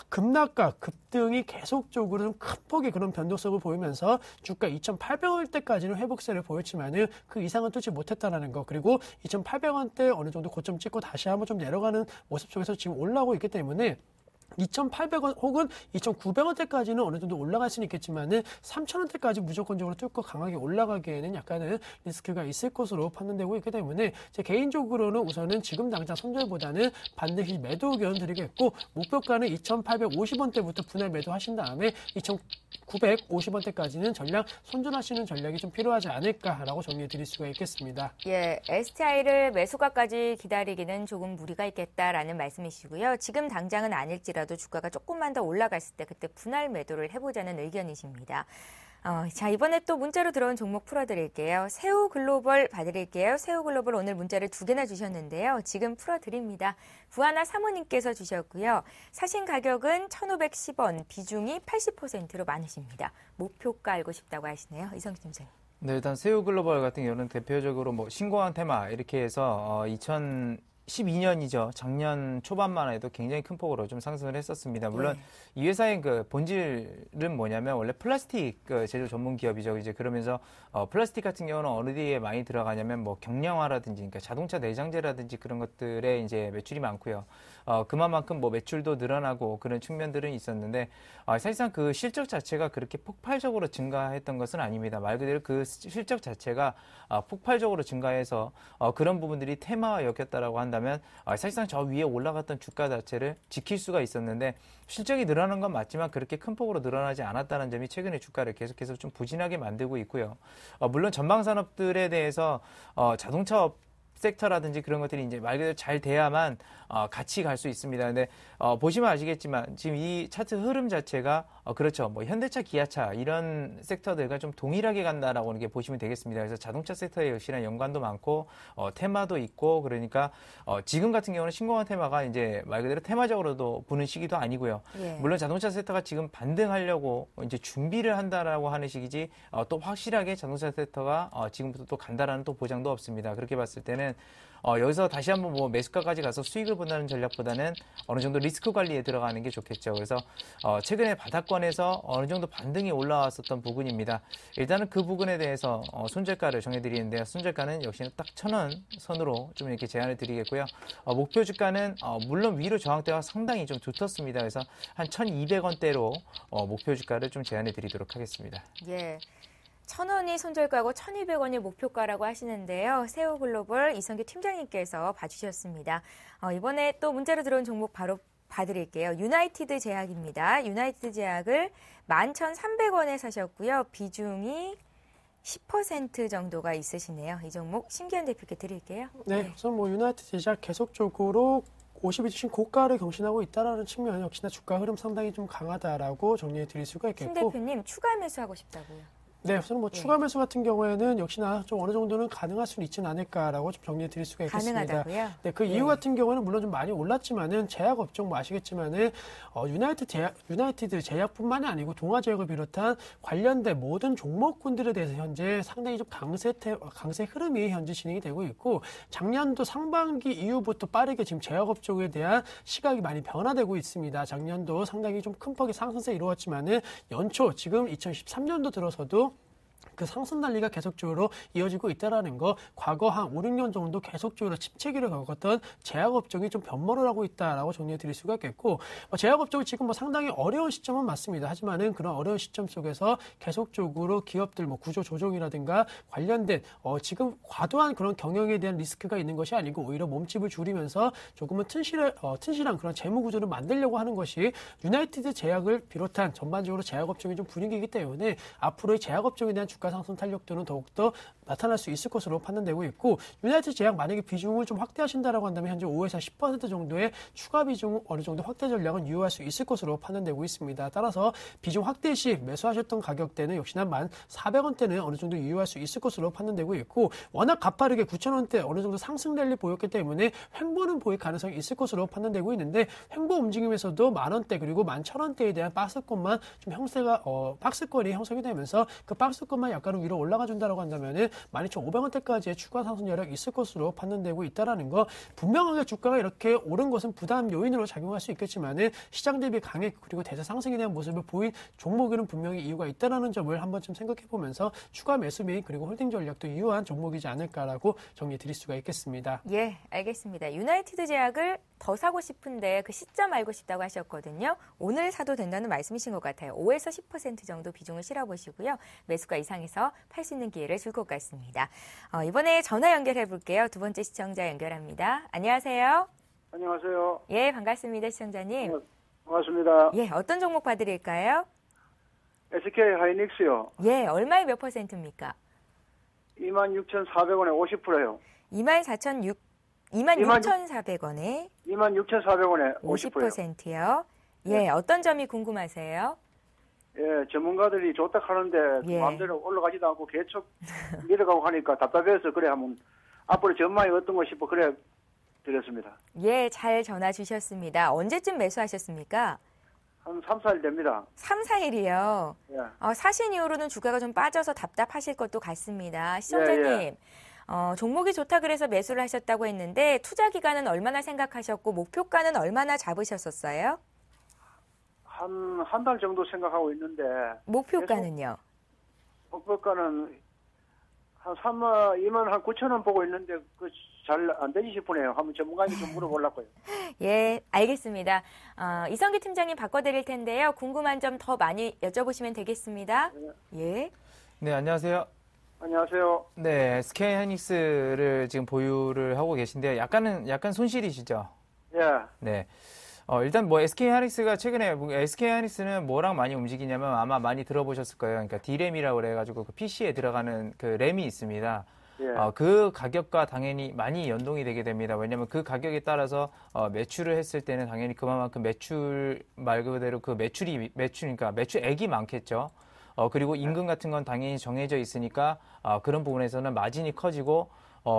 급락과 급등이 계속적으로 좀 큰 폭의 그런 변동성을 보이면서 주가 2,800원대까지는 회복세를 보였지만은 그 이상은 뚫지 못했다는 거 그리고 2,800원대 어느 정도 고점 찍고 다시 한번 좀 내려가는 모습 속에서 지금 올라오고 있기 때문에 2,800원 혹은 2,900원대까지는 어느 정도 올라갈 수는 있겠지만은 3,000원대까지 무조건적으로 뚫고 강하게 올라가기에는 약간은 리스크가 있을 것으로 판단되고 있기 때문에 제 개인적으로는 우선은 지금 당장 손절보다는 반드시 매도 의견 드리겠고 목표가는 2,850원대부터 분할 매도하신 다음에 2,950원대까지는 전략 손절하시는 전략이 좀 필요하지 않을까라고 정리해 드릴 수가 있겠습니다. 예, STI를 매수가까지 기다리기는 조금 무리가 있겠다라는 말씀이시고요. 지금 당장은 아닐지라도 주가가 조금만 더 올라갔을 때 그때 분할 매도를 해보자는 의견이십니다. 자, 이번에 또 문자로 들어온 종목 풀어드릴게요. 새우글로벌 봐드릴게요. 새우글로벌 오늘 문자를 2개나 주셨는데요. 지금 풀어드립니다. 부하나 사모님께서 주셨고요. 사신 가격은 1,510원, 비중이 80%로 많으십니다. 목표가 알고 싶다고 하시네요. 이성기 팀장님. 네, 일단 새우글로벌 같은 경우는 대표적으로 뭐 신공항 테마 이렇게 해서 2012년이죠. 작년 초반만 해도 굉장히 큰 폭으로 좀 상승을 했었습니다. 물론 네. 이 회사의 그 본질은 뭐냐면 원래 플라스틱 제조 전문 기업이죠. 이제 그러면서 플라스틱 같은 경우는 어느 데에 많이 들어가냐면 뭐 경량화라든지 그러니까 자동차 내장재라든지 그런 것들에 이제 매출이 많고요. 그만큼 뭐 매출도 늘어나고 그런 측면들은 있었는데 사실상 그 실적 자체가 그렇게 폭발적으로 증가했던 것은 아닙니다. 말 그대로 그 실적 자체가 폭발적으로 증가해서 그런 부분들이 테마였겠다라고 한다면 사실상 저 위에 올라갔던 주가 자체를 지킬 수가 있었는데 실적이 늘어난 건 맞지만 그렇게 큰 폭으로 늘어나지 않았다는 점이 최근에 주가를 계속해서 좀 부진하게 만들고 있고요. 물론 전방 산업들에 대해서 자동차 섹터라든지 그런 것들이 이제 말 그대로 잘 돼야만 같이 갈 수 있습니다. 근데 보시면 아시겠지만 지금 이 차트 흐름 자체가 그렇죠. 뭐 현대차, 기아차 이런 섹터들과 좀 동일하게 간다라고 이렇게 보시면 되겠습니다. 그래서 자동차 섹터에 역시나 연관도 많고 테마도 있고 그러니까 지금 같은 경우는 신공항 테마가 이제 말 그대로 테마적으로도 보는 시기도 아니고요. 예. 물론 자동차 섹터가 지금 반등하려고 이제 준비를 한다라고 하는 시기지 또 확실하게 자동차 섹터가 지금부터 또 간다라는 또 보장도 없습니다. 그렇게 봤을 때는 여기서 다시 한번 뭐 매수가까지 가서 수익을 본다는 전략보다는 어느 정도 리스크 관리에 들어가는 게 좋겠죠. 그래서 최근에 바닥권에서 어느 정도 반등이 올라왔었던 부분입니다. 일단은 그 부분에 대해서 손절가를 정해드리는데요. 손절가는 역시나 딱 1,000원 선으로 좀 이렇게 제안을 드리겠고요. 목표 주가는 물론 위로 저항대가 상당히 좀 두텁습니다. 그래서 한 1,200원대로 목표 주가를 좀 제안해 드리도록 하겠습니다. 예. 1,000원이 손절가고 1,200원이 목표가라고 하시는데요. 새우글로벌 이성기 팀장님께서 봐주셨습니다. 이번에 또 문자로 들어온 종목 바로 봐드릴게요. 유나이티드 제약입니다. 유나이티드 제약을 11,300원에 사셨고요. 비중이 10% 정도가 있으시네요. 이 종목 심기현 대표께 드릴게요. 네, 우선 뭐 유나이티드 제약 계속적으로 52주신 고가를 경신하고 있다는 측면 역시나 주가 흐름 상당히 좀 강하다라고 정리해 드릴 수가 심 있겠고. 대표님 추가 매수하고 싶다고요. 네, 우선 뭐 추가 매수 같은 경우에는 역시나 좀 어느 정도는 가능할 수는 있지는 않을까라고 좀 정리해 드릴 수가 있겠습니다. 가능하다고요? 네, 그 이유 같은 경우는 물론 좀 많이 올랐지만은 제약 업종 뭐 아시겠지만은 유나이티드 제약뿐만이 아니고 동아제약을 비롯한 관련된 모든 종목군들에 대해서 현재 상당히 좀 강세 흐름이 현재 진행이 되고 있고 작년도 상반기 이후부터 빠르게 지금 제약 업종에 대한 시각이 많이 변화되고 있습니다. 작년도 상당히 좀 큰 폭의 상승세 이루었지만은 연초 지금 2013년도 들어서도 그 상승 난리가 계속적으로 이어지고 있다는 거, 과거 한 5, 6년 정도 계속적으로 침체기를 겪었던 제약업종이 좀 변모를 하고 있다라고 정리해 드릴 수가 있겠고, 제약업종이 지금 뭐 상당히 어려운 시점은 맞습니다. 하지만은 그런 어려운 시점 속에서 계속적으로 기업들 뭐 구조 조정이라든가 관련된 지금 과도한 그런 경영에 대한 리스크가 있는 것이 아니고 오히려 몸집을 줄이면서 조금은 튼실한 그런 재무 구조를 만들려고 하는 것이 유나이티드 제약을 비롯한 전반적으로 제약업종이 좀 분위기이기 때문에 앞으로의 제약업종에 대한 주가 상승 탄력도는 더욱더 나타날 수 있을 것으로 판단되고 있고, 유나이티드 제약 만약에 비중을 좀 확대하신다라고 한다면 현재 5에서 10% 정도의 추가 비중 어느 정도 확대 전략은 유효할 수 있을 것으로 판단되고 있습니다. 따라서 비중 확대 시 매수하셨던 가격대는 역시나 1,400원대는 어느 정도 유효할 수 있을 것으로 판단되고 있고, 워낙 가파르게 9,000원대 어느 정도 상승 랠리 보였기 때문에 횡보는 보일 가능성이 있을 것으로 판단되고 있는데, 횡보 움직임에서도 10,000원대 그리고 11,000원대에 대한 박스권만 좀 형세가 박스권이 형성이 되면서 그 박스권만 약간 위로 올라가 준다라고 한다면은 12,500원대까지의 추가 상승 여력이 있을 것으로 판단되고 있다라는 거. 분명하게 주가가 이렇게 오른 것은 부담 요인으로 작용할 수 있겠지만은 시장 대비 강액 그리고 대세 상승에 대한 모습을 보인 종목에는 분명히 이유가 있다라는 점을 한 번쯤 생각해 보면서 추가 매수 및 그리고 홀딩 전략도 유효한 종목이지 않을까라고 정리해 드릴 수가 있겠습니다. 예, 알겠습니다. 유나이티드 제약을 더 사고 싶은데 그 시점 알고 싶다고 하셨거든요. 오늘 사도 된다는 말씀이신 것 같아요. 5에서 10% 정도 비중을 실어보시고요. 매수가 이상해서 팔 수 있는 기회를 줄 것 같습니다. 이번에 전화 연결해 볼게요. 두 번째 시청자 연결합니다. 안녕하세요. 안녕하세요. 예, 반갑습니다. 시청자님. 반갑습니다. 예, 어떤 종목 봐드릴까요? SK 하이닉스요. 예, 얼마에 몇 %입니까? 26,400원에 50%요. 26,400원에 26,400원에 50%요. 50%요. 예, 어떤 점이 궁금하세요? 예, 전문가들이 좋다 하는데 예. 마음대로 올라가지도 않고 계속 내려가고 하니까 답답해서 그래 한번 앞으로 전망이 어떤 거 싶어 그래 드렸습니다. 예, 잘 전화 주셨습니다. 언제쯤 매수하셨습니까? 한 3, 4일 됩니다. 3, 4일이요. 예. 사신 이후로는 주가가 좀 빠져서 답답하실 것도 같습니다. 시청자님, 예. 종목이 좋다 그래서 매수를 하셨다고 했는데 투자 기간은 얼마나 생각하셨고 목표가는 얼마나 잡으셨었어요? 한 달 정도 생각하고 있는데 목표가는요? 목표가는 한 2만 한 9천 원 보고 있는데 그 잘 안 되지 싶으네요. 한번 전문가에게 좀 물어보려고요. 예, 알겠습니다. 이성기 팀장님 바꿔드릴 텐데요. 궁금한 점 더 많이 여쭤보시면 되겠습니다. 예. 네, 안녕하세요. 안녕하세요. 네, SK 하이닉스를 지금 보유를 하고 계신데 약간 손실이시죠? 예. 네. 일단 뭐 SK 하이닉스가 최근에 SK 하이닉스는 뭐랑 많이 움직이냐면 아마 많이 들어보셨을 거예요. 그러니까 D램이라고 그래가지고 그 PC에 들어가는 그 램이 있습니다. 예. 그 가격과 당연히 많이 연동이 되게 됩니다. 왜냐하면 그 가격에 따라서 매출을 했을 때는 당연히 그만큼 매출 말 그대로 그 그러니까 매출액이 많겠죠. 그리고 임금 같은 건 당연히 정해져 있으니까 그런 부분에서는 마진이 커지고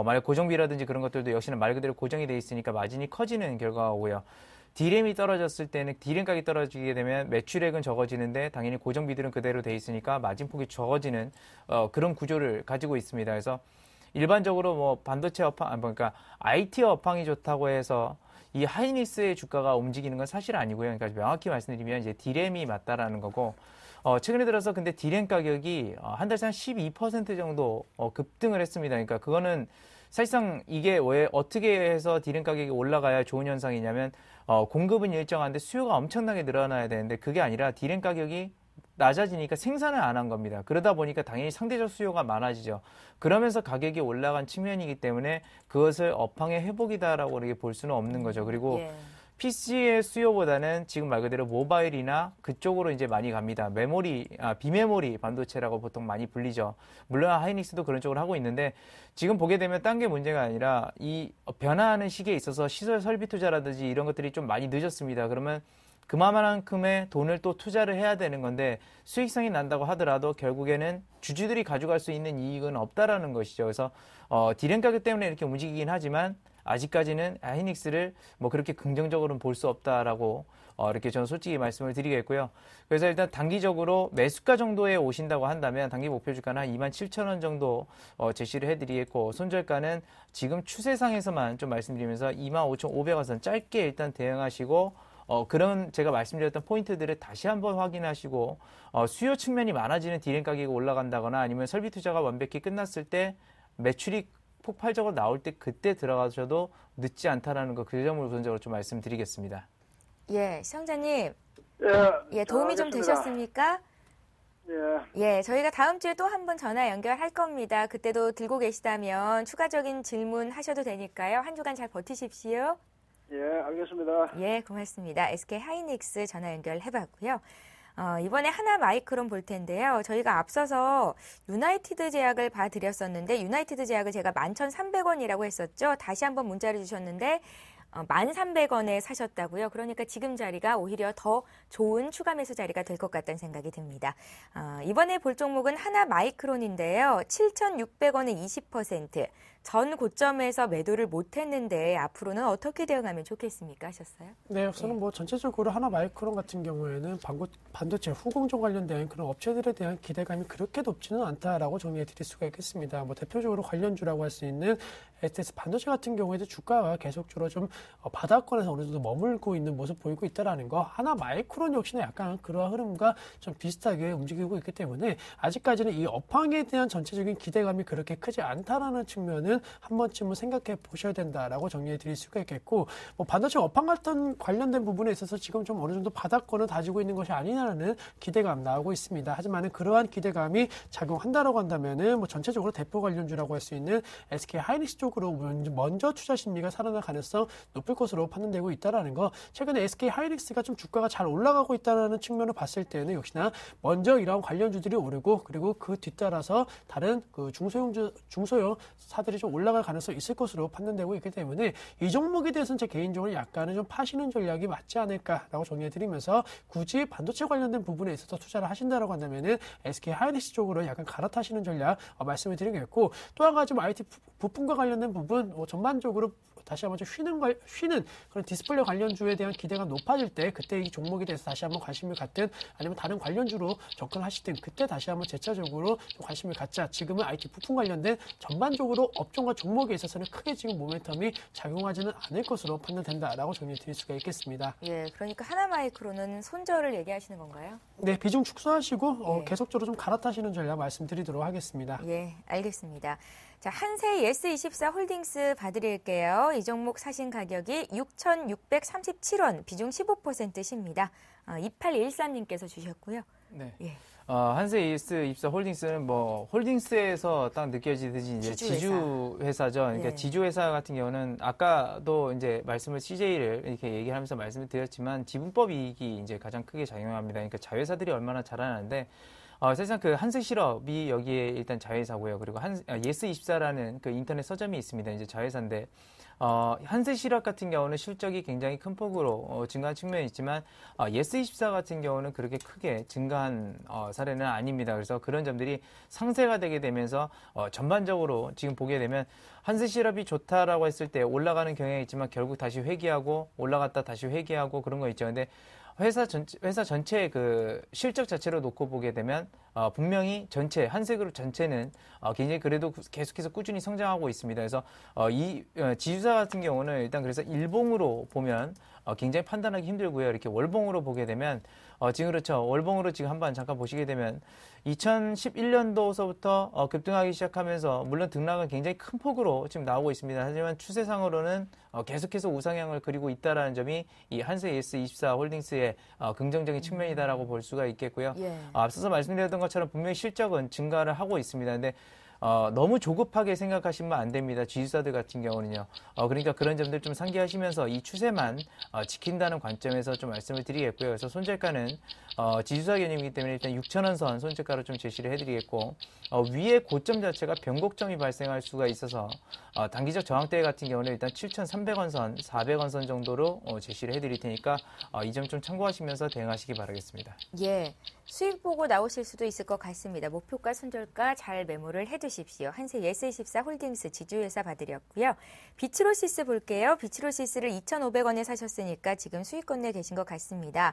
만약 고정비라든지 그런 것들도 역시나 말 그대로 고정이 돼 있으니까 마진이 커지는 결과고요. D램이 떨어졌을 때는 D램 가격이 떨어지게 되면 매출액은 적어지는데 당연히 고정비들은 그대로 돼 있으니까 마진폭이 적어지는 그런 구조를 가지고 있습니다. 그래서 일반적으로 뭐 반도체 업황, 그러니까 IT 업황이 좋다고 해서 이 하이닉스의 주가가 움직이는 건 사실 아니고요. 그러니까 명확히 말씀드리면 이제 D램이 맞다라는 거고, 최근에 들어서 근데 D램 가격이 한 달 새 한 12% 정도 급등을 했습니다. 그러니까 그거는 사실상 이게 왜 어떻게 해서 D램 가격이 올라가야 좋은 현상이냐면 공급은 일정한데 수요가 엄청나게 늘어나야 되는데 그게 아니라 D램 가격이 낮아지니까 생산을 안 한 겁니다. 그러다 보니까 당연히 상대적 수요가 많아지죠. 그러면서 가격이 올라간 측면이기 때문에 그것을 업황의 회복이다라고 이렇게 볼 수는 없는 거죠. 그리고 예. PC의 수요보다는 지금 말 그대로 모바일이나 그쪽으로 이제 많이 갑니다. 비메모리 반도체라고 보통 많이 불리죠. 물론 하이닉스도 그런 쪽으로 하고 있는데 지금 보게 되면 딴 게 문제가 아니라 이 변화하는 시기에 있어서 시설 설비 투자라든지 이런 것들이 좀 많이 늦었습니다. 그러면 그만큼의 돈을 또 투자를 해야 되는 건데 수익성이 난다고 하더라도 결국에는 주주들이 가져갈 수 있는 이익은 없다라는 것이죠. 그래서 D램 가격 때문에 이렇게 움직이긴 하지만 아직까지는 하이닉스를 뭐 그렇게 긍정적으로는 볼 수 없다라고 이렇게 저는 솔직히 말씀을 드리겠고요. 그래서 일단 단기적으로 매수가 정도에 오신다고 한다면 단기 목표 주가는 한 27,000원 정도 제시를 해드리겠고 손절가는 지금 추세상에서만 좀 말씀드리면서 25,500원 선 짧게 일단 대응하시고 그런 제가 말씀드렸던 포인트들을 다시 한번 확인하시고 수요 측면이 많아지는 D램 가격이 올라간다거나 아니면 설비 투자가 완벽히 끝났을 때 매출이 폭발적으로 나올 때 그때 들어가셔도 늦지 않다라는 거 그 점을 우선적으로 좀 말씀드리겠습니다. 예, 시청자님. 예. 도움이 좀 알겠습니다. 되셨습니까? 예. 예, 저희가 다음 주에 또 한 번 전화 연결할 겁니다. 그때도 들고 계시다면 추가적인 질문 하셔도 되니까요. 한 주간 잘 버티십시오. 예, 알겠습니다. 예, 고맙습니다. SK 하이닉스 전화 연결해봤고요. 이번에 하나마이크론 볼 텐데요. 저희가 앞서서 유나이티드 제약을 봐드렸었는데 유나이티드 제약을 제가 11,300원이라고 했었죠. 다시 한번 문자를 주셨는데 1,300원에 사셨다고요. 그러니까 지금 자리가 오히려 더 좋은 추가 매수 자리가 될 것 같다는 생각이 듭니다. 이번에 볼 종목은 하나마이크론인데요. 7,600원에 20%. 전 고점에서 매도를 못했는데 앞으로는 어떻게 대응하면 좋겠습니까 하셨어요? 네, 우선은 뭐 전체적으로 하나마이크론 같은 경우에는 반도체 후공정 관련된 그런 업체들에 대한 기대감이 그렇게 높지는 않다라고 정리해 드릴 수가 있겠습니다. 뭐 대표적으로 관련주라고 할 수 있는 STS 반도체 같은 경우에도 주가가 계속적으로 좀 바닥권에서 어느 정도 머물고 있는 모습 보이고 있다라는 거. 하나마이크론 역시나 약간 그러한 흐름과 좀 비슷하게 움직이고 있기 때문에 아직까지는 이 업황에 대한 전체적인 기대감이 그렇게 크지 않다라는 측면은 한 번쯤은 생각해 보셔야 된다라고 정리해 드릴 수가 있겠고, 뭐 반도체 업황 같은 관련된 부분에 있어서 지금 좀 어느 정도 바닥권을 다지고 있는 것이 아니냐는 기대감 나오고 있습니다. 하지만은 그러한 기대감이 작용한다라고 한다면은 뭐 전체적으로 대표 관련주라고 할 수 있는 SK 하이닉스 쪽 쪽으로 먼저 투자 심리가 살아날 가능성 높을 것으로 판단되고 있다라는 거. 최근에 SK 하이닉스가 좀 주가가 잘 올라가고 있다는 측면을 봤을 때는 역시나 먼저 이러한 관련주들이 오르고 그리고 그 뒤따라서 다른 그 중소형 사들이 좀 올라갈 가능성이 있을 것으로 판단되고 있기 때문에 이 종목에 대해서는 제 개인적으로 약간은 좀 파시는 전략이 맞지 않을까라고 정리해드리면서 굳이 반도체 관련된 부분에 있어서 투자를 하신다라고 한다면은 SK 하이닉스 쪽으로 약간 갈아타시는 전략 말씀을 드리겠고, 또 한 가지 IT 부품과 관련된 부분 전반적으로 다시 한번 좀 쉬는 그런 디스플레이 관련주에 대한 기대가 높아질 때 그때 이 종목에 대해서 다시 한번 관심을 갖든 아니면 다른 관련주로 접근하시든 그때 다시 한번 재차적으로 좀 관심을 갖자. 지금은 IT 부품 관련된 전반적으로 업종과 종목에 있어서는 크게 지금 모멘텀이 작용하지는 않을 것으로 판단된다라고 정리해 드릴 수가 있겠습니다. 예, 그러니까 하나마이크로는 손절을 얘기하시는 건가요? 네, 비중 축소하시고 예. 계속적으로 좀 갈아타시는 전략 말씀드리도록 하겠습니다. 예, 알겠습니다. 자, 한세 예스24 홀딩스 봐드릴게요. 이 종목 사신 가격이 6,637원, 비중 15%십니다. 2813님께서 주셨고요. 네. 예. 한세 예스24 홀딩스는 뭐 홀딩스에서 딱 느껴지듯이 이제 지주회사죠. 그러니까 예. 지주회사 같은 경우는 아까도 이제 말씀을 CJ를 이렇게 얘기하면서 말씀을 드렸지만 지분법 이익이 이제 가장 크게 작용합니다. 그러니까 자회사들이 얼마나 잘하는데 사실상 그 한세실업이 여기에 일단 자회사고요. 그리고 예스24라는 그 인터넷 서점이 있습니다. 이제 자회사인데, 한세실업 같은 경우는 실적이 굉장히 큰 폭으로 증가한 측면이 있지만, 예스24 같은 경우는 그렇게 크게 증가한 사례는 아닙니다. 그래서 그런 점들이 상쇄가 되게 되면서, 전반적으로 지금 보게 되면 한세실업이 좋다라고 했을 때 올라가는 경향이 있지만 결국 다시 회귀하고 올라갔다 다시 회귀하고 그런 거 있죠. 근데 회사 전체의 그 실적 자체로 놓고 보게 되면 분명히 전체 한세그룹 전체는 굉장히 그래도 계속해서 꾸준히 성장하고 있습니다. 그래서 이 지주사 같은 경우는 일단 그래서 일봉으로 보면 굉장히 판단하기 힘들고요. 이렇게 월봉으로 보게 되면 지금 그렇죠. 월봉으로 지금 한번 잠깐 보시게 되면 2011년도서부터 급등하기 시작하면서 물론 등락은 굉장히 큰 폭으로 지금 나오고 있습니다. 하지만 추세상으로는 계속해서 우상향을 그리고 있다라는 점이 이 한세 예스24 홀딩스의 긍정적인 측면이다라고 볼 수가 있겠고요. 예. 앞서서 말씀드렸던 것처럼 분명히 실적은 증가를 하고 있습니다. 근데 너무 조급하게 생각하시면 안 됩니다. 지주사들 같은 경우는요. 그러니까 그런 점들 좀 상기하시면서 이 추세만 지킨다는 관점에서 좀 말씀을 드리겠고요. 그래서 손절가는 지주사 개념이기 때문에 일단 6,000원 선 손절가로 좀 제시를 해드리겠고, 위에 고점 자체가 변곡점이 발생할 수가 있어서 단기적 저항대 같은 경우는 일단 7,300원 선, 400원 선 정도로 제시를 해드릴 테니까 이 점 좀 참고하시면서 대응하시기 바라겠습니다. 예. 수익 보고 나오실 수도 있을 것 같습니다. 목표가 손절가 잘 메모를 해두십시오. 한세 예스24 홀딩스 지주회사 봐드렸고요. 비츠로시스 볼게요. 비츠로시스를 2,500원에 사셨으니까 지금 수익권 내 계신 것 같습니다.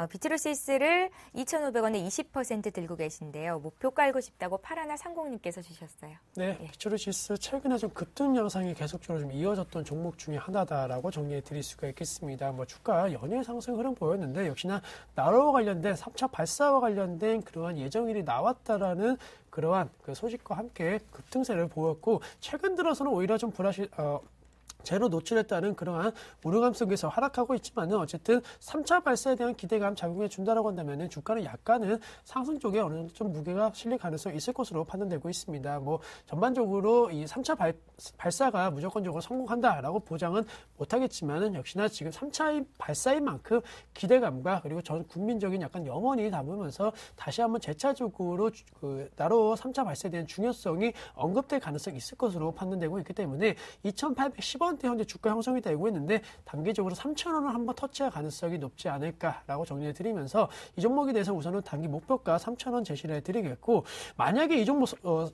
비츠로시스를 2,500원에 20% 들고 계신데요. 목표 깔고 싶다고 파라나 상공님께서 주셨어요. 네, 비츠로시스 최근에 좀 급등 양상이 계속적으로 좀 이어졌던 종목 중에 하나다라고 정리해 드릴 수가 있겠습니다. 뭐 주가 연일 상승 흐름 보였는데 역시나 나로와 관련된 3차 발사와 관련된 그러한 예정일이 나왔다라는 그러한 그 소식과 함께 급등세를 보였고, 최근 들어서는 오히려 좀 제로 노출했다는 그러한 우려감 속에서 하락하고 있지만은 어쨌든 3차 발사에 대한 기대감 작용해 준다라고 한다면은 주가는 약간은 상승 쪽에 어느 정도 좀 무게가 실릴 가능성이 있을 것으로 판단되고 있습니다. 뭐 전반적으로 이 3차 발사가 무조건적으로 성공한다라고 보장은 못하겠지만은 역시나 지금 3차 발사인 만큼 기대감과 그리고 전 국민적인 약간 염원이 담으면서 다시 한번 재차적으로 그 나로 3차 발사에 대한 중요성이 언급될 가능성이 있을 것으로 판단되고 있기 때문에 2,810원 현재 주가 형성이 되고 있는데 단기적으로 3,000원을 한번 터치할 가능성이 높지 않을까라고 정리해 드리면서 이 종목에 대해서 우선은 단기 목표가 3,000원 제시를 해드리겠고, 만약에 이 종목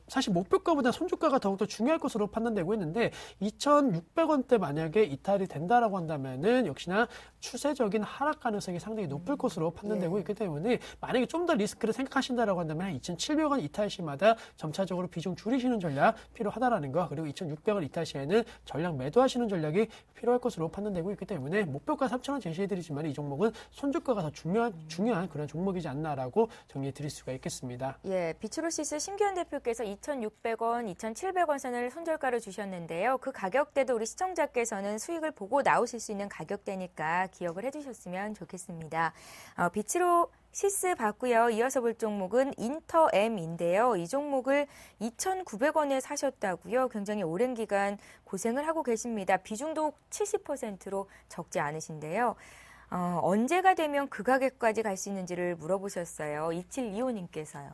사실 목표가보다 손주가가 더욱더 중요할 것으로 판단되고 있는데 2,600원대 만약에 이탈이 된다라고 한다면은 역시나 추세적인 하락 가능성이 상당히 높을 것으로 판단되고 있기 때문에 만약에 좀 더 리스크를 생각하신다라고 한다면 2,700원 이탈 시마다 점차적으로 비중 줄이시는 전략 필요하다라는 거, 그리고 2,600원 이탈 시에는 전략 매도하시는 전략이 필요할 것으로 판단되고 있기 때문에 목표가 3,000원 제시해드리지만 이 종목은 손주가가 더 중요한 그런 종목이지 않나라고 정리해드릴 수가 있겠습니다. 예, 비츠로시스 심기현 대표께서 2,600원, 2,700원 선을 손절가로 주셨는데요. 그 가격대도 우리 시청자께서는 수익을 보고 나오실 수 있는 가격대니까 기억을 해주셨으면 좋겠습니다. 시스 봤고요. 이어서 볼 종목은 인터엠인데요. 이 종목을 2,900원에 사셨다고요. 굉장히 오랜 기간 고생을 하고 계십니다. 비중도 70%로 적지 않으신데요. 언제가 되면 그 가격까지 갈 수 있는지를 물어보셨어요. 2725님께서요.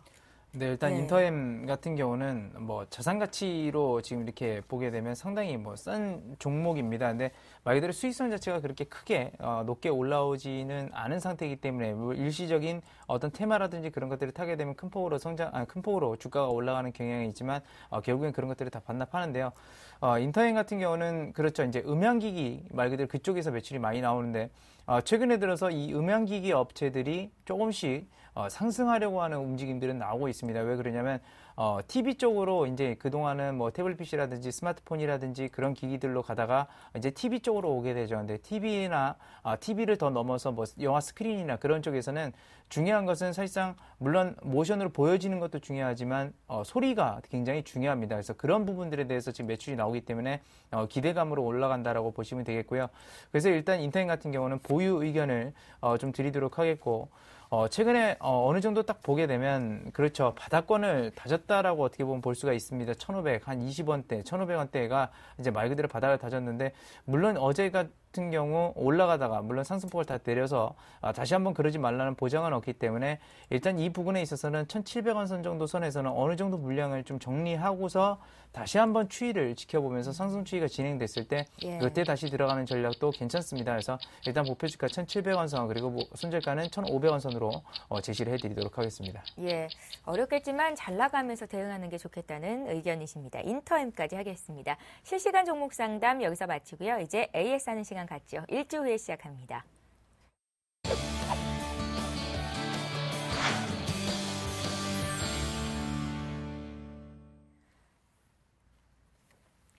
네, 일단 네. 인터엠 같은 경우는 뭐 자산 가치로 지금 이렇게 보게 되면 상당히 뭐 싼 종목입니다. 근데 말 그대로 수익성 자체가 그렇게 크게 높게 올라오지는 않은 상태이기 때문에 뭐 일시적인 어떤 테마라든지 그런 것들을 타게 되면 큰 폭으로 주가가 올라가는 경향이 있지만 결국엔 그런 것들을 다 반납하는데요. 인터엠 같은 경우는 그렇죠. 이제 음향기기 말 그대로 그쪽에서 매출이 많이 나오는데 최근에 들어서 이 음향기기 업체들이 조금씩 상승하려고 하는 움직임들은 나오고 있습니다. 왜 그러냐면 TV 쪽으로 이제 그동안은 뭐 태블릿 PC라든지 스마트폰이라든지 그런 기기들로 가다가 이제 TV 쪽으로 오게 되죠. 근데 TV를 더 넘어서 뭐 영화 스크린이나 그런 쪽에서는 중요한 것은 사실상 물론 모션으로 보여지는 것도 중요하지만 소리가 굉장히 중요합니다. 그래서 그런 부분들에 대해서 지금 매출이 나오기 때문에 기대감으로 올라간다라고 보시면 되겠고요. 그래서 일단 인터넷 같은 경우는 보유 의견을 좀 드리도록 하겠고 최근에 어느 정도 딱 보게 되면 그렇죠. 바닥권을 다졌다라고 어떻게 보면 볼 수가 있습니다. 1,500, 한 20원대, 1,500원대가 이제 말 그대로 바닥을 다졌는데 물론 어제 같은 경우 올라가다가 물론 상승폭을 다 내려서 다시 한번 그러지 말라는 보장은 없기 때문에 일단 이 부분에 있어서는 1,700원 선 정도 선에서는 어느 정도 물량을 좀 정리하고서 다시 한번 추이를 지켜보면서 상승 추이가 진행됐을 때 그때 다시 들어가는 전략도 괜찮습니다. 그래서 일단 목표 주가 1,700원 선 그리고 손절가는 1,500원 선으로 제시를 해드리도록 하겠습니다. 예, 어렵겠지만 잘 나가면서 대응하는 게 좋겠다는 의견이십니다. 인터엠까지 하겠습니다. 실시간 종목 상담 여기서 마치고요. 이제 AS 하는 시간 갖죠. 일주 후에 시작합니다.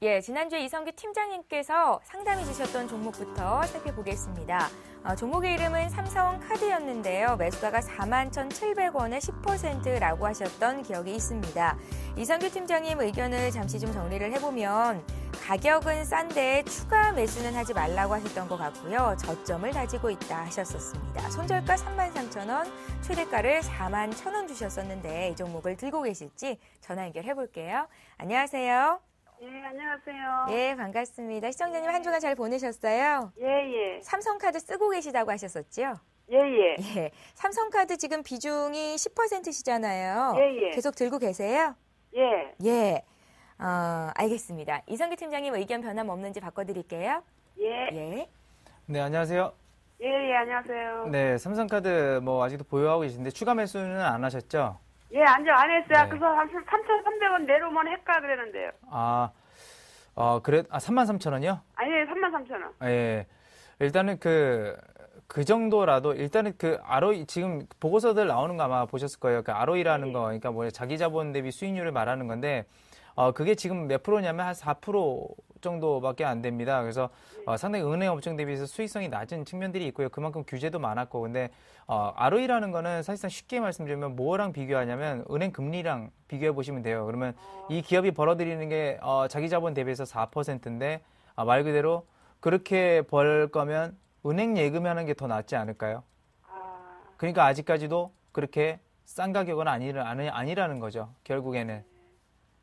예, 지난주에 이성규 팀장님께서 상담해 주셨던 종목부터 살펴보겠습니다. 종목의 이름은 삼성카드였는데요. 매수가가 41,700원에 10%라고 하셨던 기억이 있습니다. 이성규 팀장님 의견을 잠시 좀 정리를 해보면 가격은 싼데 추가 매수는 하지 말라고 하셨던 것 같고요. 저점을 다지고 있다 하셨었습니다. 손절가 33,000원, 최대가를 41,000원 주셨었는데 이 종목을 들고 계실지 전화 연결해 볼게요. 안녕하세요. 예, 안녕하세요. 예, 반갑습니다. 시청자님 한 주간 잘 보내셨어요? 예, 예. 삼성카드 쓰고 계시다고 하셨었죠? 예, 예. 예. 삼성카드 지금 비중이 10%시잖아요. 예, 예. 계속 들고 계세요? 예. 예. 알겠습니다. 이성규 팀장님 의견 변함 없는지 바꿔드릴게요. 예. 예. 네, 안녕하세요. 예, 예, 안녕하세요. 네, 삼성카드 뭐 아직도 보유하고 계신데 추가 매수는 안 하셨죠? 예, 안 했어요. 네. 그래서 한 3,300원 내려오면 할까 그랬는데요. 33,000원이요? 아니, 33,000원. 예. 일단은 그 정도라도 일단은 그 ROE 지금 보고서들 나오는 거 아마 보셨을 거예요. 그 ROE라는 거, 그러니까 뭐 자기 자본 대비 수익률을 말하는 건데, 그게 지금 몇 프로냐면 한 4% 정도밖에 안 됩니다. 그래서 상당히 은행 업종 대비해서 수익성이 낮은 측면들이 있고요. 그만큼 규제도 많았고, 근데 ROE라는 거는 사실상 쉽게 말씀드리면 뭐랑 비교하냐면 은행 금리랑 비교해 보시면 돼요. 그러면 이 기업이 벌어들이는 게 자기 자본 대비해서 4%인데 말 그대로 그렇게 벌 거면 은행 예금하는 게 더 낫지 않을까요? 그러니까 아직까지도 그렇게 싼 가격은 아니라는 거죠. 결국에는.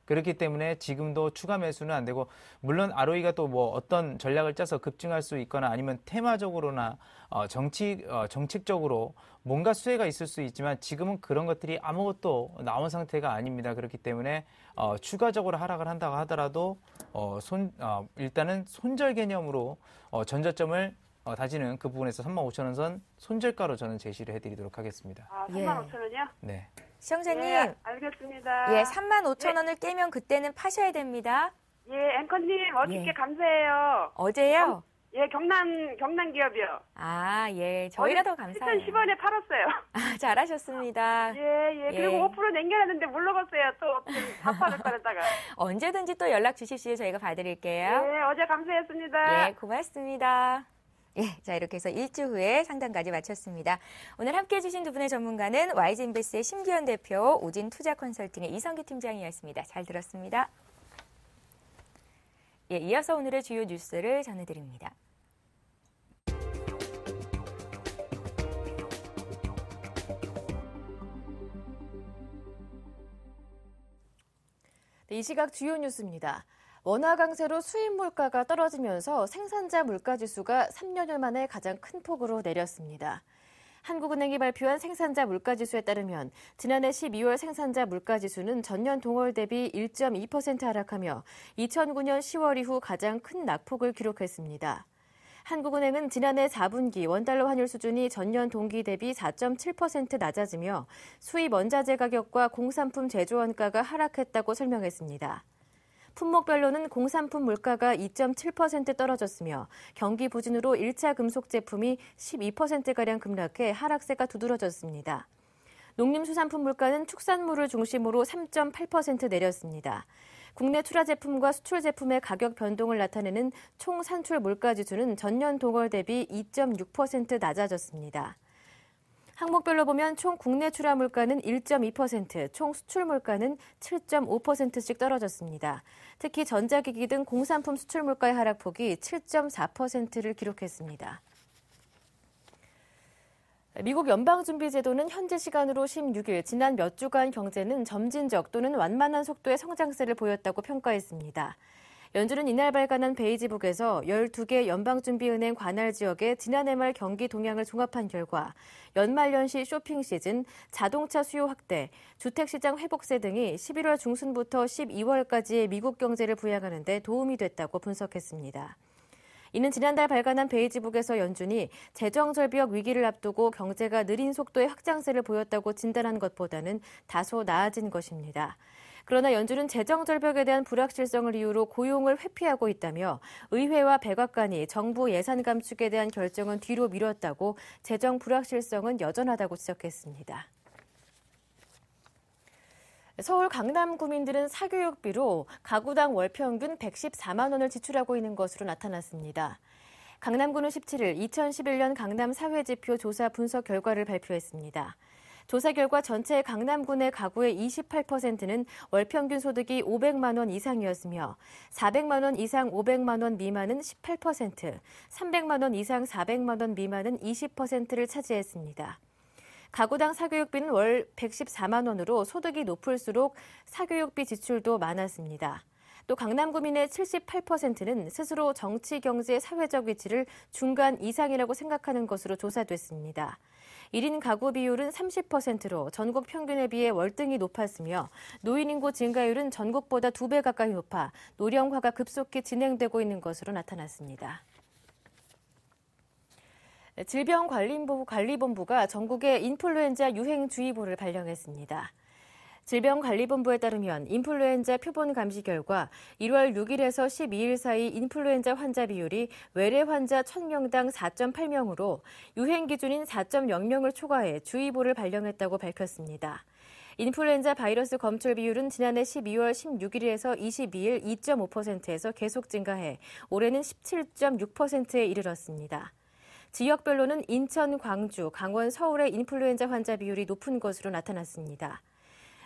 그렇기 때문에 지금도 추가 매수는 안 되고, 물론 ROE가 또 뭐 어떤 전략을 짜서 급증할 수 있거나 아니면 테마적으로나 정책적으로 뭔가 수혜가 있을 수 있지만 지금은 그런 것들이 아무것도 나온 상태가 아닙니다. 그렇기 때문에 추가적으로 하락을 한다고 하더라도 일단은 손절 개념으로 전저점을 다지는 그 부분에서 35,000원 선 손절가로 저는 제시를 해드리도록 하겠습니다. 35,000원이요? 네. 시청자님. 예, 알겠습니다. 예, 35,000원을 깨면 그때는 파셔야 됩니다. 예, 앵커님, 어저께 예. 감사해요. 어제요? 예, 경남 기업이요. 예. 저희가 더 감사해요. 7,010원에 팔았어요. 잘하셨습니다. 예. 그리고 5% 남겨놨는데 못 먹었어요. 또 다 팔을 거랬다가. 언제든지 또 연락 주십시오. 저희가 봐드릴게요. 예, 어제 감사했습니다. 예, 고맙습니다. 예, 자 이렇게 해서 일주 후에 상담까지 마쳤습니다. 오늘 함께해 주신 두 분의 전문가는 YG인베스트의 심기현 대표, 오진 투자컨설팅의 이성규 팀장이었습니다. 잘 들었습니다. 예, 이어서 오늘의 주요 뉴스를 전해드립니다. 네, 이 시각 주요 뉴스입니다. 원화 강세로 수입 물가가 떨어지면서 생산자 물가지수가 3년여 만에 가장 큰 폭으로 내렸습니다. 한국은행이 발표한 생산자 물가지수에 따르면 지난해 12월 생산자 물가지수는 전년 동월 대비 1.2% 하락하며 2009년 10월 이후 가장 큰 낙폭을 기록했습니다. 한국은행은 지난해 4분기 원달러 환율 수준이 전년 동기 대비 4.7% 낮아지며 수입 원자재 가격과 공산품 제조 원가가 하락했다고 설명했습니다. 품목별로는 공산품 물가가 2.7% 떨어졌으며 경기 부진으로 1차 금속 제품이 12%가량 급락해 하락세가 두드러졌습니다. 농림수산품 물가는 축산물을 중심으로 3.8% 내렸습니다. 국내 출하 제품과 수출 제품의 가격 변동을 나타내는 총 산출 물가 지수는 전년 동월 대비 2.6% 낮아졌습니다. 항목별로 보면 총 국내 출하 물가는 1.2%, 총 수출 물가는 7.5%씩 떨어졌습니다. 특히 전자기기 등 공산품 수출 물가의 하락폭이 7.4%를 기록했습니다. 미국 연방준비제도는 현지 시간으로 16일 지난 몇 주간 경제는 점진적 또는 완만한 속도의 성장세를 보였다고 평가했습니다. 연준은 이날 발간한 베이지북에서 12개 연방준비은행 관할 지역의 지난해 말 경기 동향을 종합한 결과 연말연시 쇼핑 시즌, 자동차 수요 확대, 주택시장 회복세 등이 11월 중순부터 12월까지의 미국 경제를 부양하는 데 도움이 됐다고 분석했습니다. 이는 지난달 발간한 베이지북에서 연준이 재정절벽 위기를 앞두고 경제가 느린 속도의 확장세를 보였다고 진단한 것보다는 다소 나아진 것입니다. 그러나 연준은 재정절벽에 대한 불확실성을 이유로 고용을 회피하고 있다며 의회와 백악관이 정부 예산 감축에 대한 결정은 뒤로 미뤘다고 재정 불확실성은 여전하다고 지적했습니다. 서울 강남 구민들은 사교육비로 가구당 월 평균 114만 원을 지출하고 있는 것으로 나타났습니다. 강남구는 17일 2011년 강남 사회지표 조사 분석 결과를 발표했습니다. 조사 결과 전체 강남구 내 가구의 28%는 월 평균 소득이 500만 원 이상이었으며 400만 원 이상 500만 원 미만은 18%, 300만 원 이상 400만 원 미만은 20%를 차지했습니다. 가구당 사교육비는 월 114만 원으로 소득이 높을수록 사교육비 지출도 많았습니다. 또 강남구민의 78%는 스스로 정치, 경제, 사회적 위치를 중간 이상이라고 생각하는 것으로 조사됐습니다. 1인 가구 비율은 30%로 전국 평균에 비해 월등히 높았으며 노인 인구 증가율은 전국보다 2배 가까이 높아 노령화가 급속히 진행되고 있는 것으로 나타났습니다. 질병관리본부가 전국에 인플루엔자 유행주의보를 발령했습니다. 질병관리본부에 따르면 인플루엔자 표본 감시 결과 1월 6일에서 12일 사이 인플루엔자 환자 비율이 외래 환자 1000명당 4.8명으로 유행 기준인 4.00을 초과해 주의보를 발령했다고 밝혔습니다. 인플루엔자 바이러스 검출 비율은 지난해 12월 16일에서 22일 2.5%에서 계속 증가해 올해는 17.6%에 이르렀습니다. 지역별로는 인천, 광주, 강원, 서울의 인플루엔자 환자 비율이 높은 것으로 나타났습니다.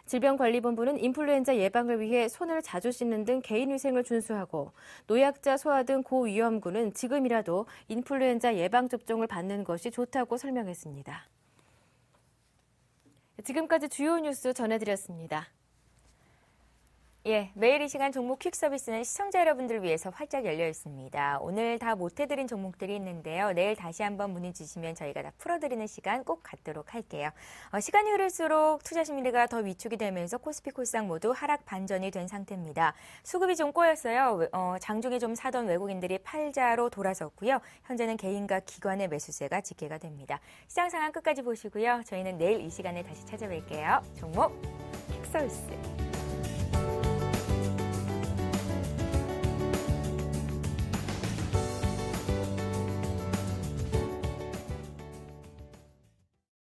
질병관리본부는 인플루엔자 예방을 위해 손을 자주 씻는 등 개인위생을 준수하고 노약자, 소아 등 고위험군은 지금이라도 인플루엔자 예방접종을 받는 것이 좋다고 설명했습니다. 지금까지 주요 뉴스 전해드렸습니다. 예, 매일 이 시간 종목 퀵 서비스는 시청자 여러분들을 위해서 활짝 열려 있습니다. 오늘 다 못해드린 종목들이 있는데요. 내일 다시 한번 문의 주시면 저희가 다 풀어드리는 시간 꼭 갖도록 할게요. 시간이 흐를수록 투자 심리가 더 위축이 되면서 코스피 코스닥 모두 하락 반전이 된 상태입니다. 수급이 좀 꼬였어요. 장중에 좀 사던 외국인들이 팔자로 돌아섰고요. 현재는 개인과 기관의 매수세가 집계가 됩니다. 시장 상황 끝까지 보시고요. 저희는 내일 이 시간에 다시 찾아뵐게요. 종목 퀵 서비스.